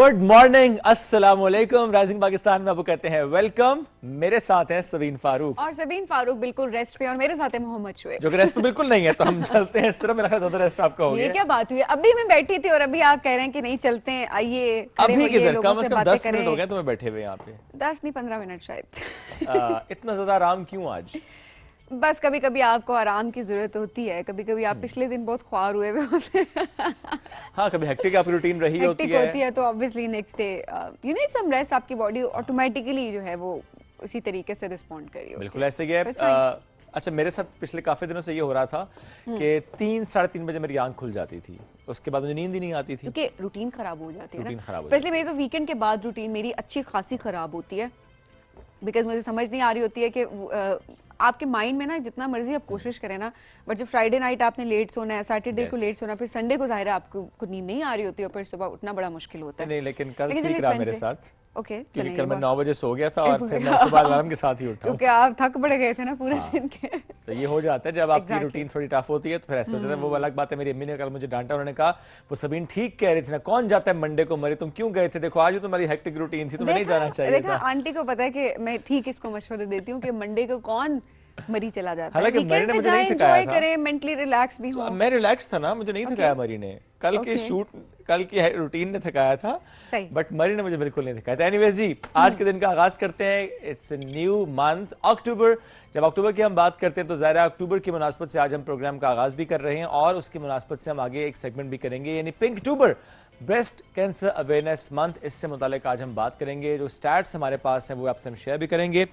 Good morning, अस्सलाम वालेकुम। Rising Pakistan में आपको कहते हैं वेलकम। मेरे साथ हैं सबीन फारूक और सबीन फारूक बिल्कुल रेस्ट पे, और मेरे साथ है मोहम्मद शुएब जो कि रेस्ट पे बिल्कुल नहीं है, तो हम चलते हैं इस तरह। मेरा ख्याल ज्यादा रेस्ट आपका हो ये गया। क्या बात हुई? अभी मैं बैठी थी और अभी आप कह रहे हैं कि नहीं चलते हैं, आइए खड़े अभी होइए, किधर, लोगों कम से से कम बातें 10 मिनट हो करें। गए तुम्हें बैठे हुए यहाँ पे। 10 नहीं 15 मिनट शायद। इतना ज्यादा आराम क्यों आज? बस कभी कभी आपको आराम की जरूरत होती है, कभी कभी आप पिछले दिन बहुत ख्वार हुए हुए होते हैं। हाँ, कभी हेक्टिक आपकी रूटीन रही होती हेक्टिक होती है तो obviously next day you need some rest. आपकी बॉडी ऑटोमेटिकली जो है वो उसी तरीके से रिस्पॉन्ड करी होती है। बिल्कुल ऐसे ही है। अच्छा, मेरे साथ पिछले काफी दिनों से ये हो रहा था कि 3-3:30 बजे मेरी आंख खुल जाती थी, उसके बाद मुझे नींद ही नहीं आती थी क्योंकि रूटीन खराब हो जाती है रूटीन ना। खराब हो स्पेशली मेरी तो वीकेंड के बाद रूटीन मेरी अच्छी खासी खराब होती है, बिकॉज मुझे समझ नहीं आ रही होती है कि आपके माइंड में ना जितना मर्जी आप कोशिश करें ना, बट जब फ्राइडे नाइट आपने लेट सोना है, सैटरडे को लेट सोना, फिर संडे को जाहिर है आपको नींद नहीं आ रही होती है, और फिर सुबह उठना बड़ा मुश्किल होता है। नहीं, लेकिन कल ठीक रहा मेरे साथ। ओके, क्योंकि कल मैं 9 बजे सो गया था और फिर मैं सुबह अलार्म के साथ ही उठा हूं। क्योंकि आप थक पड़ गए थे ना पूरे दिन के। तो ये हो जाता है जब आपकी रूटीन थोड़ी टफ होती है, तो फिर ऐसे हो जाता है। वो अलग बात है, मेरी अम्मी ने कल मुझे डांटा, उन्होंने कहा वो सबीन ठीक कह रही थी ना, कौन जाता है मंडे को मरे, तुम क्यों गए थे? देखो आज भी तुम्हारी हेक्टिक रूटीन थी, तुम्हें नहीं जाना चाहिए था। आंटी को पता है कि मैं ठीक इसको मशवरे देती हूँ कि मंडे को कौन मरी चला जाता है। हालांकि मरी ने मुझे नहीं थकाया था, करें, मेंटली रिलैक्स भी हो। मैं रिलैक्स था ना, मुझे नहीं थकाया मरी ने। कल के शूट, कल की रूटीन ने थकाया था, बट मरी ने मुझे बिल्कुल नहीं थकाया था। एनीवेज जी, आज के दिन का आगाज करते हैं। इट्स अ न्यू मंथ अक्टूबर। जब अक्टूबर की हम बात करते हैं तो ज़ाहिर है अक्टूबर की मुनासबत से आज हम प्रोग्राम का आगाज भी कर रहे हैं, और उसकी मुनासबत से हम आगे एक सेगमेंट भी करेंगे, यानी pink October, breast cancer awareness month. इससे मुतालिक आज हम बात करेंगे। जो स्टैट्स हमारे पास हैं वो आपसे हम शेयर भी करेंगे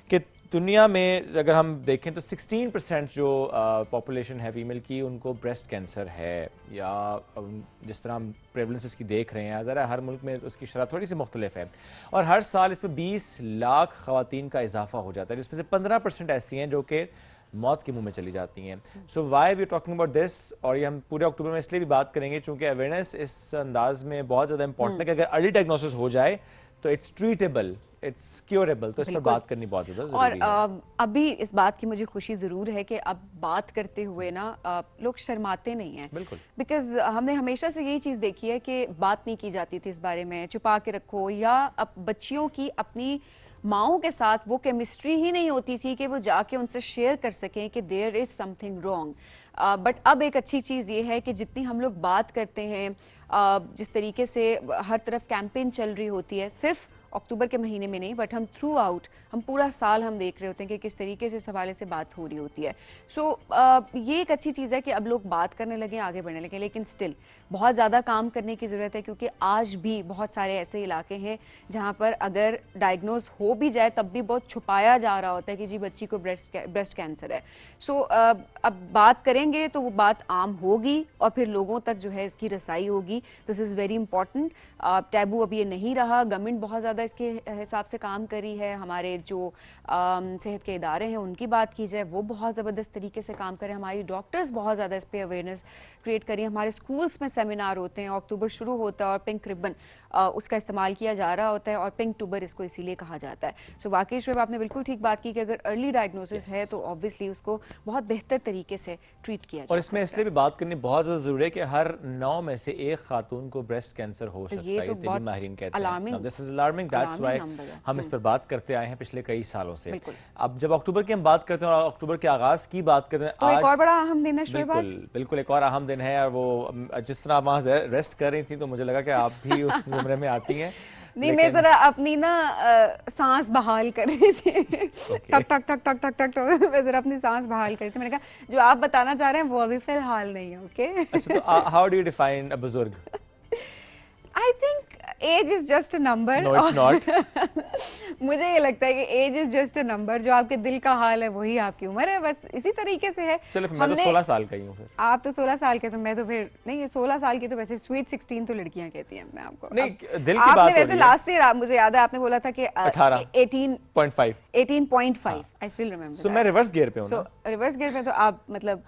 कि दुनिया में अगर हम देखें तो 16% जो पॉपुलेशन है फीमेल की, उनको ब्रेस्ट कैंसर है, या जिस तरह हम प्रेवलेंसेस की देख रहे हैं, ज़रा हर मुल्क में उसकी शरह थोड़ी सी मुख्तलिफ है, और हर साल इसमें 20 लाख ख़वातीन का इजाफा हो जाता है, जिसमें से 15% ऐसी हैं जो कि मौत के मुंह में चली जाती हैं। So why we talking about this, और ये हम पूरे अक्टूबर में इसलिए भी बात करेंगे चूँकि अवेयरनेस इस अंदाज में बहुत ज़्यादा इंपॉर्टेंट है कि अगर अर्ली डायग्नोसिस हो जाए तो इट्स ट्रीटेबल, इट्स क्योरेबल। तो इस पर बात करनी बहुत ज़्यादा ज़रूरी है। और अभी इस बात की मुझे खुशी ज़रूर है कि अब बात करते हुए ना लोग शर्माते नहीं हैं। बिल्कुल, बिकॉज हमने हमेशा से यही चीज़ देखी है कि बात नहीं की जाती थी इस बारे में, छुपा के रखो, या अब बच्चियों की अपनी माओं के साथ वो केमिस्ट्री ही नहीं होती थी कि वो जाके उनसे शेयर कर सकें कि there is something wrong. But अब एक अच्छी चीज़ ये है कि जितनी हम लोग बात करते हैं, जिस तरीके से हर तरफ कैंपेन चल रही होती है, सिर्फ अक्टूबर के महीने में नहीं बट हम थ्रू आउट, हम पूरा साल हम देख रहे होते हैं कि किस तरीके से इस हवाले से बात हो रही होती है। सो ये एक अच्छी चीज़ है कि अब लोग बात करने लगे, आगे बढ़ने लगे, लेकिन स्टिल बहुत ज़्यादा काम करने की ज़रूरत है, क्योंकि आज भी बहुत सारे ऐसे इलाके हैं जहाँ पर अगर डायग्नोज हो भी जाए तब भी बहुत छुपाया जा रहा होता है कि जी बच्ची को ब्रेस्ट कैंसर है। सो अब बात करेंगे तो वो बात आम होगी और फिर लोगों तक जो है इसकी रसाई होगी। This is very important. Taboo अब ये नहीं रहा, गवर्नमेंट बहुत ज़्यादा इसके हिसाब से काम करी है, हमारे जो सेहत के इदारे हैं उनकी बात की जाए वो बहुत ज़बरदस्त तरीके से काम करें, हमारी डॉक्टर्स बहुत ज़्यादा इस पर अवेयरनेस क्रिएट करी, हमारे स्कूल्स में सेमिनार होते हैं, अक्टूबर शुरू होता है और पिंक रिबन उसका इस्तेमाल किया जा रहा होता है, और पिंक टूबर इसको इसीलिए कहा जाता है। सो वाकई शुएब आपने बिल्कुल ठीक बात की कि अगर अर्ली डायग्नोसिस है तो ऑब्वियसली उसको बहुत बेहतर तरीके से ट्रीट किया जाए। और इसमें इसलिए भी बात करनी बहुत ज़्यादा ज़रूरी है कि हर 9 में से एक खातून को ब्रेस्ट कैंसर हो सकता है, ये तो माहिरीन कहते हैं। This is alarming, that's why हम इस पर बात करते आए हैं पिछले कई सालों से। अब जब अक्टूबर की हम बात करते हैं और अक्टूबर के आगाज की बात करते हैं, तो एक और बड़ा अहम दिन है शुएब आज। बिल्कुल एक और अहम दिन है, और वो जिस तरह आप वहाँ रेस्ट कर रही थी तो मुझे लगा कि आप भी उस ज़ुमरे में आती हैं। नहीं, मैं जरा अपनी ना सांस बहाल कर रही थी। टक टक टक टक टक टक, मैं जरा अपनी सांस बहाल कर रही थी। मैंने कहा जो आप बताना चाह रहे हैं वो अभी फिलहाल नहीं है। ओके, अच्छा, तो how do you define a बुजुर्ग? I think age is just a number. No it's not. मुझे ये लगता है कि age is just a number, जो आपके दिल का हाल है वही आपकी उम्र है, बस इसी तरीके से है। चलो मैं तो 16 साल का ही हूँ। आप तो 16 साल के, तो मैं तो फिर नहीं, 16 साल की तो वैसे स्वीट 16 तो लड़कियां कहती हैं अपने आपको। नहीं, दिल की बात हो रही है। वैसे लास्ट ईयर मुझे याद है आपने बोला था कि 18.5 आई स्टिल रिमेंबर। सो मैं रिवर्स गियर पे हूँ। सो रिवर्स गियर पे तो आप मतलब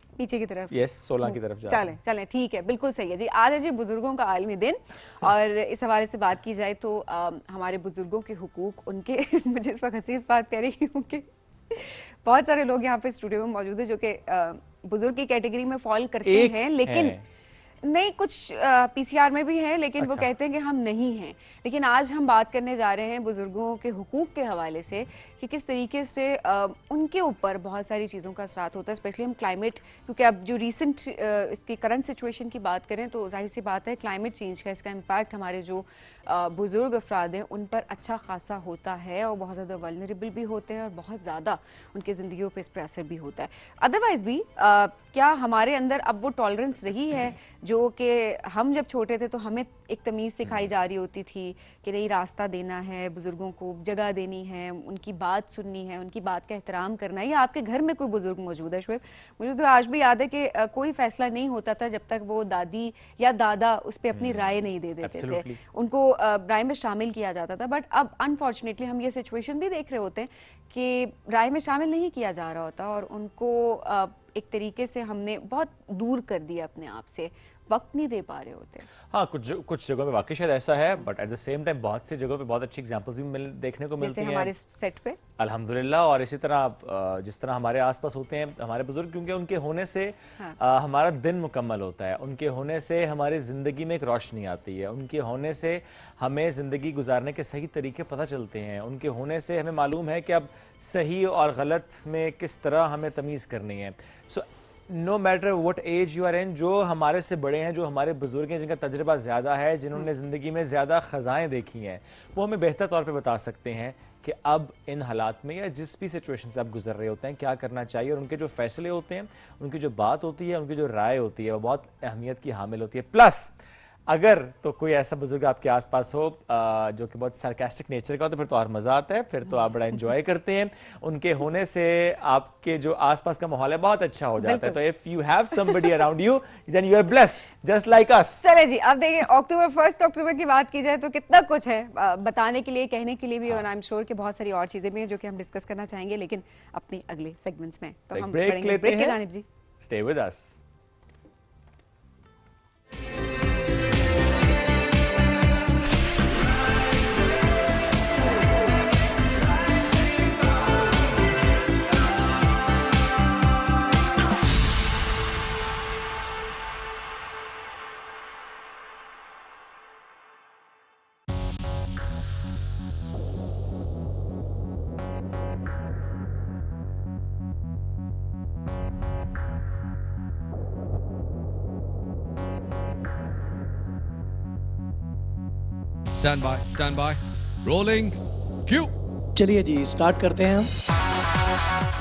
पीछे की तरफ, यस 16 की तरफ जा रहे हैं। चलें ठीक है, बिल्कुल सही है जी। आज है जी बुजुर्गों का आलमी दिन, और इस हवाले से बात की जाए तो हमारे बुजुर्गों के हुकूक, उनके मुझे इस वक्त हंसी इस बात कह रही क्योंकि बहुत सारे लोग यहाँ पे स्टूडियो में मौजूद है जो कि बुजुर्ग की कैटेगरी में फॉल करते हैं, लेकिन नहीं, कुछ पीसीआर में भी हैं, लेकिन वो कहते हैं कि हम नहीं हैं। लेकिन आज हम बात करने जा रहे हैं बुजुर्गों के हुकूक के हवाले से कि किस तरीके से उनके ऊपर बहुत सारी चीज़ों का असरात होता है, स्पेशली हम क्लाइमेट, क्योंकि अब जो रिसेंट इसकी करंट सिचुएशन की बात करें तो जाहिर सी बात है क्लाइमेट चेंज का इसका इम्पैक्ट हमारे जो बुजुर्ग अफराद हैं उन पर अच्छा खासा होता है और बहुत ज़्यादा वल्नरेबल भी होते हैं और बहुत ज़्यादा उनकी ज़िंदगियों पर इस पर असर भी होता है। अदरवाइज़ भी क्या हमारे अंदर अब वो टॉलरेंस रही है जो कि हम जब छोटे थे तो हमें एक तमीज़ सिखाई जा रही होती थी कि नहीं, रास्ता देना है, बुजुर्गों को जगह देनी है, उनकी बात सुननी है, उनकी बात का एहतराम करना है। या आपके घर में कोई बुजुर्ग मौजूद है शुएब? मुझे तो आज भी याद है कि कोई फैसला नहीं होता था जब तक वो दादी या दादा उस पर अपनी राय नहीं दे देते थे, उनको राय में शामिल किया जाता था। बट अब अनफॉर्चुनेटली हम ये सिचुएशन भी देख रहे होते हैं कि राय में शामिल नहीं किया जा रहा होता और उनको एक तरीके से हमने बहुत दूर कर दिया अपने आप से, वक्त नहीं दे पा रहे होते। हाँ, कुछ जगहों पे वाकई शायद ऐसा है, but at the same time बहुत सी जगहों पे बहुत अच्छी एग्जांपल्स भी देखने को मिलती हैं, जैसे हमारे सेट पे अल्हम्दुलिल्लाह। और इसी तरह जिस तरह हमारे आसपास होते हैं हमारे बुजुर्ग, क्योंकि उनके होने से हमारा दिन मुकम्मल होता है, उनके होने से हमारी ज़िंदगी में एक रोशनी आती है, उनके होने से हमें ज़िंदगी गुजारने के सही तरीके पता चलते हैं, उनके होने से हमें मालूम है कि अब सही और गलत में किस तरह हमें तमीज़ करनी है। So no matter what age you are in, जो हमारे से बड़े हैं, जो हमारे बुजुर्ग हैं, जिनका तजर्बा ज़्यादा है, जिन्होंने ज़िंदगी में ज़्यादा ख़ज़ाएँ देखी हैं, वो हमें बेहतर तौर पे बता सकते हैं कि अब इन हालात में या जिस भी सिचुएशन से आप गुजर रहे होते हैं क्या करना चाहिए। और उनके जो फैसले होते हैं, उनकी जो बात होती है, उनकी जो राय होती है, वो बहुत अहमियत की हामिल होती है। प्लस अगर तो कोई ऐसा बुजुर्ग आपके आसपास हो जो कि बहुत सार्कास्टिक नेचर का हो तो फिर तो और मज़ा आता है, फिर तो आप बड़ा एंजॉय करते हैं। उनके होने से आपके जो आसपास का माहौल है बहुत अच्छा हो जाता है। तो if you have somebody around you then you are blessed just like us. चले जी, अब देखिए अक्टूबर 1 अक्टूबर की बात की जाए तो कितना कुछ है बताने के लिए, कहने के लिए भी, और आई एम श्योर कि बहुत सारी और चीजें भी हैं जो कि हम डिस्कस करना चाहेंगे, लेकिन अपने अगले सेगमेंट्स में। तो हम ब्रेक लेते हैं। जानिब जी, stay with us. Stand by. Rolling. Cue. चलिए जी, स्टार्ट करते हैं हम।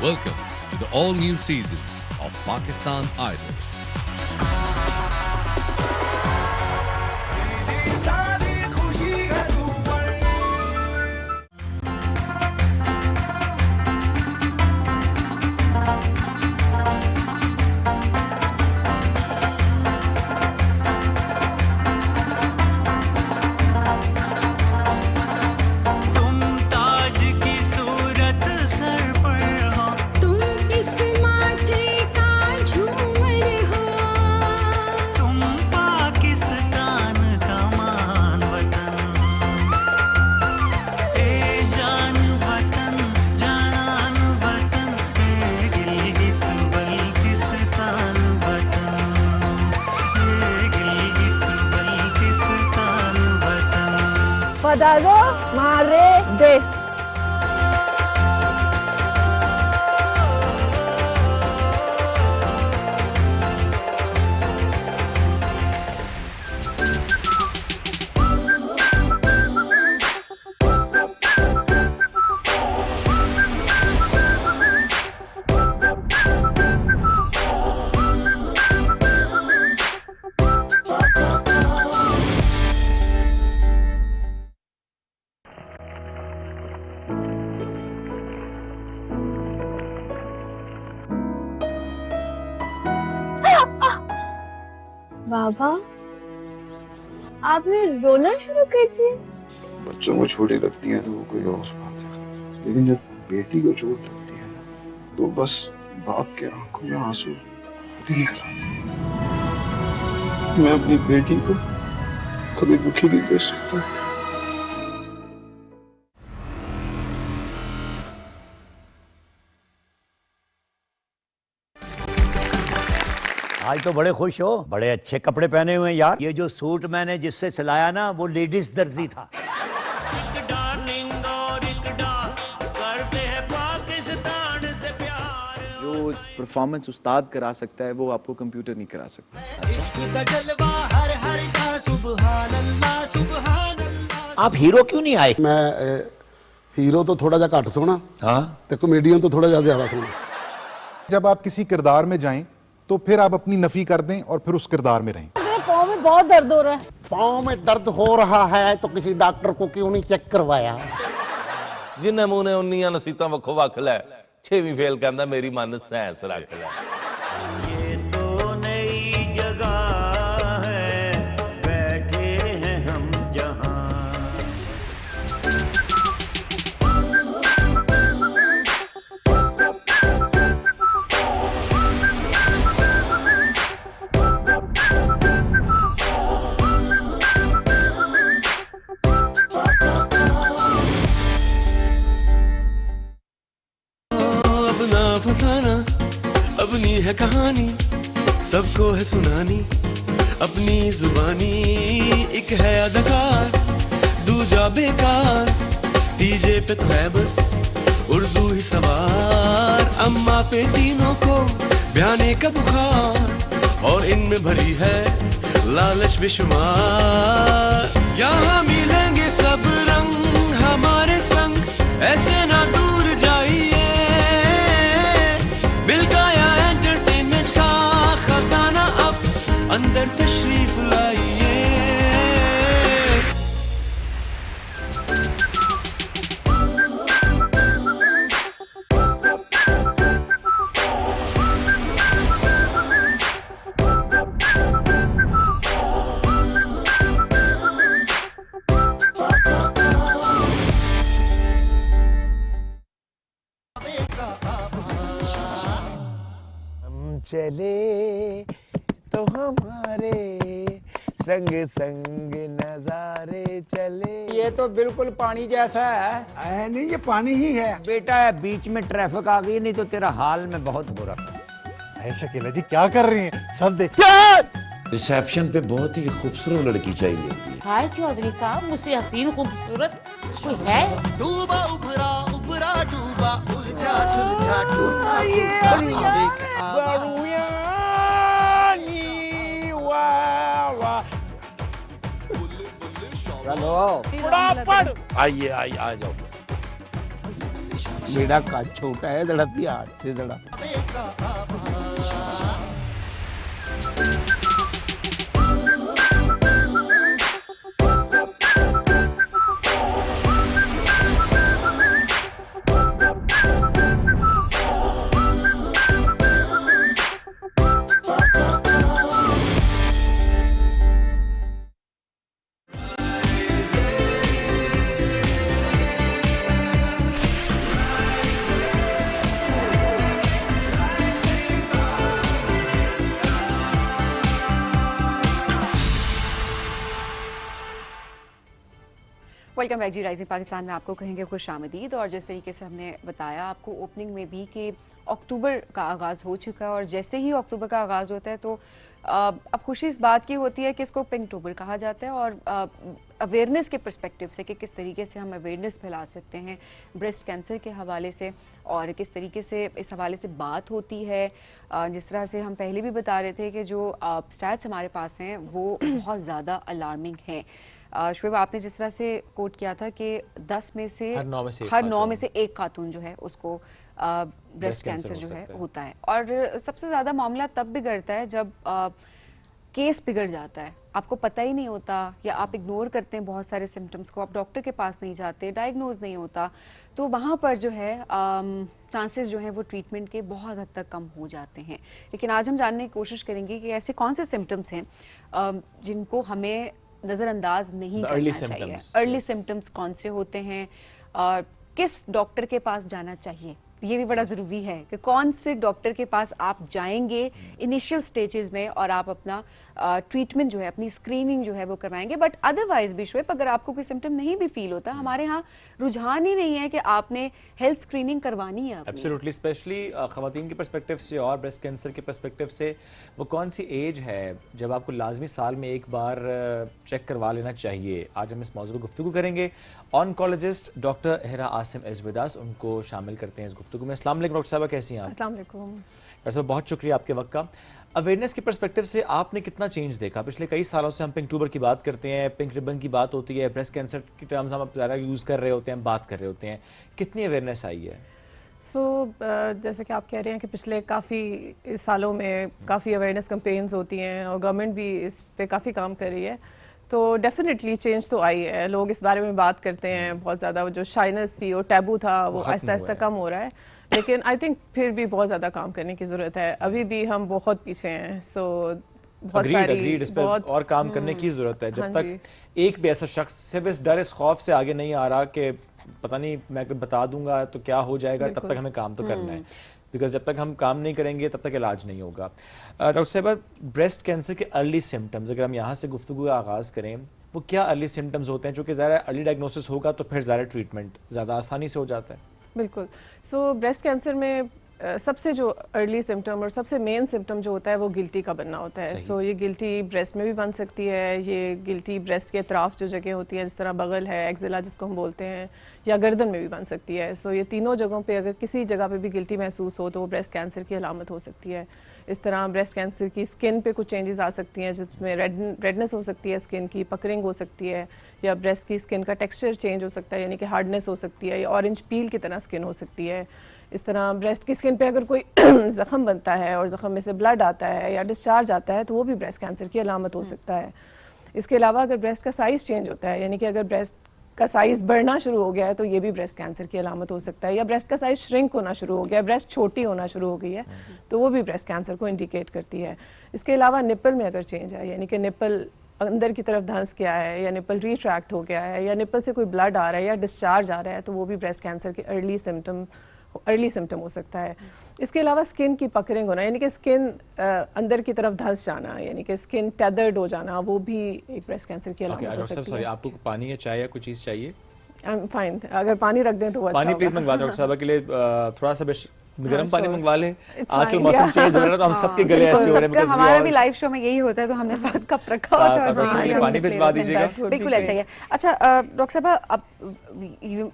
Welcome to the all-new season of Pakistan Idol. Fadago Mare Des. बाबा, आपने रोना शुरू कर दिया? बच्चों को छोटी लगती है तो वो कोई और बात है, लेकिन जब बेटी को चोट लगती है ना तो बस बाप के आंखों में आंसू भी निकल आते। मैं अपनी बेटी को कभी दुखी नहीं देख सकता। आज तो बड़े खुश हो, बड़े अच्छे कपड़े पहने हुए हैं यार। ये जो सूट मैंने जिससे सिलाया ना वो लेडीज दर्जी था। जो परफॉर्मेंस उस्ताद करा सकता है वो आपको कंप्यूटर नहीं करा सकता। आप हीरो क्यों नहीं आए? मैं हीरो तो थोड़ा जा घट सोना, हाँ, ते कॉमेडियन तो थोड़ा ज्यादा सोना। जब आप किसी किरदार में जाएं तो फिर आप अपनी नफी कर दें और फिर उस किरदार में रहें। मेरे पाँव में बहुत दर्द हो रहा है। पाँव में दर्द हो रहा है तो किसी डॉक्टर को क्यों नहीं चेक करवाया? जिन्हें मूंह ने उन्नियां नसीतां वखो वख लै, 6वीं फेल कहंदा मेरी मन सैंस रख लै। ये तो नई जगह है, बैठे हैं हम जहां। फसाना अपनी है कहानी, सबको है सुनानी अपनी जुबानी। एक है अदाकार दूजा बेकार, तीजे पे तो है बस उर्दू ही सवार। अम्मा पे तीनों को बयाने का बुखार, और इनमें भरी है लालच बेशुमार। यहाँ मिलेंगे सब रंग हमारे संग, ऐसे ना दूर जाइए। अंदर तशरीफ लाइए। हम चले तो हमारे संग संग नजारे चले। ये तो बिल्कुल पानी जैसा है। नहीं, ये पानी ही है बेटा। बीच में ट्रैफिक आ गई, नहीं तो तेरा हाल में बहुत बुरा। शकीला जी क्या कर रही हैं? सब देख। रिसेप्शन पे बहुत ही खूबसूरत लड़की चाहिए होती है। हाय चौधरी साहब, मुझसे हसीन खूबसूरत कोई है? डूबा उभरा उभरा डूबा, उलझा सुलझा डूबा। आइए आइए आ जाओ। मेरा काज छोटा है, धड़कती हाथ से धड़ा। वेलकम बैक जी राइजिंग पाकिस्तान में आपको कहेंगे खुश आमदीद। और जिस तरीके से हमने बताया आपको ओपनिंग में भी कि अक्टूबर का आगाज़ हो चुका है, और जैसे ही अक्टूबर का आगाज़ होता है तो अब खुशी इस बात की होती है कि इसको पिंकटोबर कहा जाता है। और अवेयरनेस के पर्सपेक्टिव से कि किस तरीके से हम अवेयरनेस फैला सकते हैं ब्रेस्ट कैंसर के हवाले से, और किस तरीके से इस हवाले से बात होती है। जिस तरह से हम पहले भी बता रहे थे कि जो स्टैट्स हमारे पास हैं वो बहुत ज़्यादा अलार्मिंग हैं। शुएब, आपने जिस तरह से कोट किया था कि 10 में से हर 9 में से एक खातून जो है उसको ब्रेस्ट कैंसर जो है होता है। और सबसे ज़्यादा मामला तब बिगड़ता है जब केस बिगड़ जाता है, आपको पता ही नहीं होता, या आप इग्नोर करते हैं बहुत सारे सिम्टम्स को, आप डॉक्टर के पास नहीं जाते, डायग्नोज नहीं होता, तो वहाँ पर जो है चांसेस जो हैं वो ट्रीटमेंट के बहुत हद तक कम हो जाते हैं। लेकिन आज हम जानने की कोशिश करेंगे कि ऐसे कौन से सिम्टम्स हैं जिनको हमें नज़रअंदाज नहीं करना चाहिए। अर्ली सिम्टम्स कौन से होते हैं और किस डॉक्टर के पास जाना चाहिए, ये भी बड़ा ज़रूरी है कि कौन से डॉक्टर के पास आप जाएंगे इनिशियल स्टेजेस में और आप अपना ट्रीटमेंट जो है, अपनी स्क्रीनिंग जो है वो करवाएंगे। बट अदरवाइज भी शोएब, अगर आपको कोई सिम्टम नहीं भी फील होता, हमारे यहाँ रुझान ही नहीं है कि आपने हेल्थ स्क्रीनिंग करवानी है। एब्सोल्युटली, स्पेशली खवातीन के पर्सपेक्टिव से और ब्रेस्ट कैंसर के पर्सपेक्टिव से, वो कौन सी एज है जब आपको लाजमी साल में एक बार चेक करवा लेना चाहिए? आज हम इस मौजूद पर गुफ्तगू करेंगे। ऑनकोलॉजिस्ट डॉक्टर हेरा आसिम इज़विदास, उनको शामिल करते हैं इस गुफ्तगू में। अस्सलाम वालेकुम डॉक्टर साहबा, कैसी हैं आप? अस्सलाम वालेकुम डॉक्टर साहब, बहुत शुक्रिया आपके वक्त का। अवेयरनेस के पर्सपेक्टिव से आपने कितना चेंज देखा? पिछले कई सालों से हम पिंक ट्यूबर की बात करते हैं, पिंक रिबन की बात होती है, ब्रेस्ट कैंसर की टर्म्स हम ज़्यादा यूज़ कर रहे होते हैं, बात कर रहे होते हैं, कितनी अवेयरनेस आई है? जैसे कि आप कह रहे हैं कि पिछले काफ़ी सालों में काफ़ी अवेयरनेस कैंपेन्स होती हैं और गवर्नमेंट भी इस पे काफ़ी काम कर रही है, तो डेफिनेटली चेंज तो आई है। लोग इस बारे में बात करते हैं बहुत ज़्यादा, जो शाइनेस थी और टैबू था वो आहिस्ता आहिस्ता कम हो रहा है, लेकिन आई थिंक फिर भी बहुत ज़्यादा काम करने की ज़रूरत है। अभी भी हम बहुत पीछे हैं। बहुत सारी इस पे और काम करने की ज़रूरत है। जब तक एक भी ऐसा शख्स सिर्फ इस डर, इस खौफ से आगे नहीं आ रहा कि पता नहीं मैं बता दूंगा तो क्या हो जाएगा, तब तक हमें काम तो करना है, बिकॉज जब तक हम काम नहीं करेंगे तब तक इलाज नहीं होगा। डॉक्टर साहब, ब्रेस्ट कैंसर के अर्ली सिम्टम्स, अगर हम यहाँ से गुफ्तगू का आगाज़ करें, वो क्या अर्ली सिम्टम्स होते हैं? चूँकि ज़्यादा अर्ली डायग्नोसिस होगा तो फिर ज़्यादा ट्रीटमेंट ज़्यादा आसानी से हो जाता है। बिल्कुल। ब्रेस्ट कैंसर में सबसे जो अर्ली सिम्टम और सबसे मेन सिम्टम जो होता है वो गिल्टी का बनना होता है। ये गिल्टी ब्रेस्ट में भी बन सकती है, ये गिल्टी ब्रेस्ट के अतराफ जो जगह होती हैं, जिस तरह बगल है, एक्जिला जिसको हम बोलते हैं, या गर्दन में भी बन सकती है। ये तीनों जगहों पे अगर किसी जगह पे भी गिल्टी महसूस हो तो वो ब्रेस्ट कैंसर की अलामत हो सकती है। इस तरह ब्रेस्ट कैंसर की स्किन पे कुछ चेंजेस आ सकती हैं, जिसमें रेडनेस हो सकती है, स्किन की पकरिंग हो सकती है, या ब्रेस्ट की स्किन का टेक्सचर चेंज हो सकता है, यानी कि हार्डनेस हो सकती है, या ऑरेंज पील की तरह स्किन हो सकती है। इस तरह ब्रेस्ट की स्किन पे अगर कोई ज़ख़म बनता है और ज़ख़म में से ब्लड आता है या डिस्चार्ज आता है तो वो भी ब्रेस्ट कैंसर की अलामत हो सकता है। इसके अलावा अगर ब्रेस्ट का साइज़ चेंज होता है, यानी कि अगर ब्रेस्ट का साइज़ बढ़ना शुरू हो गया है तो ये भी ब्रेस्ट कैंसर की अलामत हो सकता है, या ब्रेस्ट का साइज़ श्रिंक होना शुरू हो गया है, ब्रेस्ट छोटी होना शुरू हो गई है, तो वो भी ब्रेस्ट कैंसर को इंडिकेट करती है। इसके अलावा निप्पल में अगर चेंज है, यानी कि निप्पल अंदर की तरफ धंस गया है, या निप्पल रिट्रैक्ट हो गया है, या निप्पल से कोई ब्लड आ रहा है या डिस्चार्ज आ रहा है, तो वो भी ब्रेस्ट कैंसर के अर्ली सिम्टम हो सकता है। इसके अलावा स्किन की पकरिंग होना, यानी कि स्किन अंदर की तरफ धंस जाना, यानी कि स्किन टेदर्ड हो जाना, वो भी एक ब्रेस्ट कैंसर की अलामत हो सकती है। आपको पानी या चाय या कोई चीज़ चाहिए? आई एम फाइन, अगर पानी रख दें तो वो अच्छा पानी प्लीज मंगवा दो डॉक्टर साहब के लिए, थोड़ा सा गर्म पानी मंगवा लें। आजकल मौसम चेंज हो रहा है तो हम सबके गले ऐसे हो रहे हैं, हमारा भी लाइव शो में यही होता है, तो हमने साथ कप रखा होता है और पानी भिजवा दीजिएगा। बिल्कुल ऐसा ही है। अच्छा डॉक्टर साहब, अब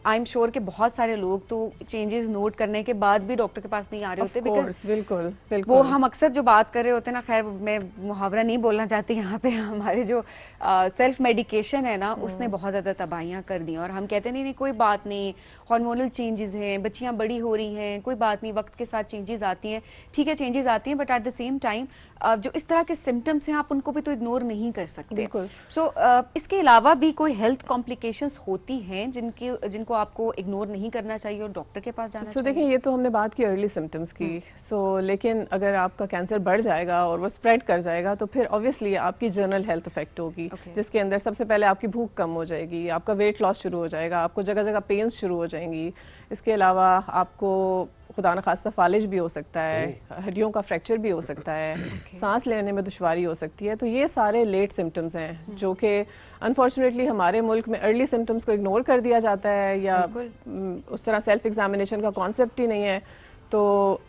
आई एम श्योर कि बहुत सारे लोग तो चेंजेस नोट करने के बाद भी डॉक्टर के पास नहीं आ रहे होते, बिकॉज बिल्कुल वो हम अक्सर जो बात कर रहे होते हैं ना, खैर मैं मुहावरा नहीं बोलना चाहती यहाँ पे, हमारे जो सेल्फ मेडिकेशन है ना उसने बहुत ज़्यादा तबाहियाँ कर दी, और हम कहते नहीं कोई बात नहीं, हार्मोनल चेंजेस हैं, बच्चियाँ बड़ी हो रही हैं, कोई बात नहीं, वक्त के साथ चेंजेस आती हैं, ठीक है चेंजेस आती हैं, but at the same time जो इस तरह के सिम्टम्स हैं आप उनको भी तो इग्नोर नहीं कर सकते। इसके अलावा भी कोई हेल्थ कॉम्प्लिकेशंस होती हैं जिनको आपको इग्नोर नहीं करना चाहिए और डॉक्टर के पास जाना चाहिए? देखिए, ये तो हमने बात की अर्ली सिम्टम्स की, लेकिन अगर आपका कैंसर बढ़ जाएगा और वो स्प्रेड कर जाएगा तो फिर ऑब्वियसली आपकी जनरल हेल्थ इफेक्ट होगी, जिसके अंदर सबसे पहले आपकी भूख कम हो जाएगी, आपका वेट लॉस शुरू हो जाएगा, आपको जगह जगह पेन्स शुरू हो जाएंगी। इसके अलावा आपको खुदा न खास्ता फालिज भी हो सकता है, हड्डियों का फ्रैक्चर भी हो सकता है, सांस लेने में दुश्वारी हो सकती है। तो ये सारे लेट सिम्टम्स हैं जो कि अनफॉर्चुनेटली हमारे मुल्क में अर्ली सिम्टम्स को इग्नोर कर दिया जाता है, या उस तरह सेल्फ एग्जामिनेशन का कॉन्सेप्ट ही नहीं है, तो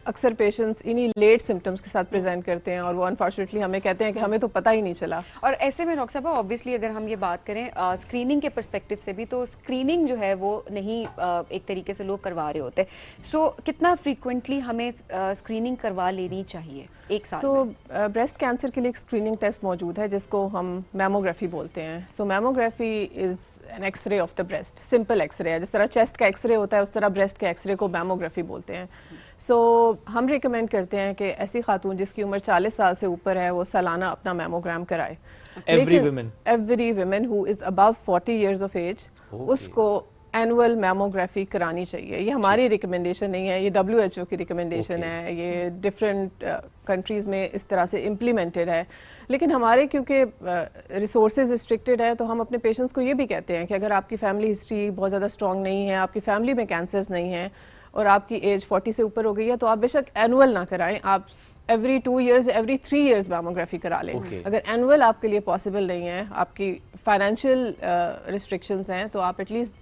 अक्सर पेशेंट्स इन्हीं लेट सिम्टम्स के साथ प्रेजेंट करते हैं और वो अनफॉर्चुनेटली हमें कहते हैं कि हमें तो पता ही नहीं चला। और ऐसे में डॉक्टर साहब ऑब्वियसली अगर हम ये बात करें स्क्रीनिंग के पर्सपेक्टिव से भी, तो स्क्रीनिंग जो है वो नहीं एक तरीके से लोग करवा रहे होते, कितना फ्रीक्वेंटली हमें स्क्रीनिंग करवा लेनी चाहिए एक साल में? ब्रेस्ट कैंसर के लिए एक स्क्रीनिंग टेस्ट मौजूद है जिसको हम मैमोग्राफी बोलते हैं। Mammography is an X-ray of the breast, simple X-ray है, जिस तरह चेस्ट का एक्सरे होता है उस तरह ब्रेस्ट के एक्सरे को मैमोग्राफी बोलते हैं। हम रिकमेंड करते हैं कि ऐसी खातून जिसकी उम्र 40 साल से ऊपर है वो सालाना अपना मैमोग्राम कराए। Every women who is above 40 years of age, उसको एनुअल मैमोग्राफी करानी चाहिए। ये हमारी रिकमेंडेशन नहीं है, ये WHO की रिकमेंडेशन है, ये डिफरेंट कंट्रीज़ में इस तरह से इम्प्लीमेंटेड है। लेकिन हमारे क्योंकि रिसोर्सेज रिस्ट्रिक्टेड है तो हम अपने पेशेंट्स को ये भी कहते हैं कि अगर आपकी फैमिली हिस्ट्री बहुत ज़्यादा स्ट्रॉन्ग नहीं है, आपकी फैमिली में कैंसर्स नहीं हैं और आपकी एज 40 से ऊपर हो गई है, तो आप बेशक एनुअल ना कराएं, आप every 2 years every 3 years mammography करा लें। अगर एनुअल आपके लिए पॉसिबल नहीं है, आपकी फाइनेंशियल रिस्ट्रिक्शंस हैं, तो आप एटलीस्ट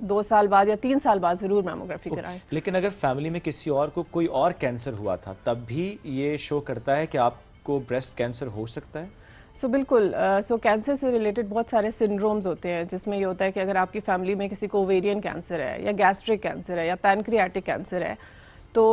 2 साल बाद या 3 साल बाद ज़रूर मैमोग्राफी कराएं। लेकिन अगर फैमिली में किसी और को कोई और कैंसर हुआ था, तब भी ये शो करता है कि आपको ब्रेस्ट कैंसर हो सकता है? बिल्कुल। कैंसर से रिलेटेड बहुत सारे सिंड्रोम्स होते हैं, जिसमें ये होता है कि अगर आपकी फैमिली में किसी को ओवेरियन कैंसर है या गैस्ट्रिक कैंसर है या पैनक्रियाटिक कैंसर है, तो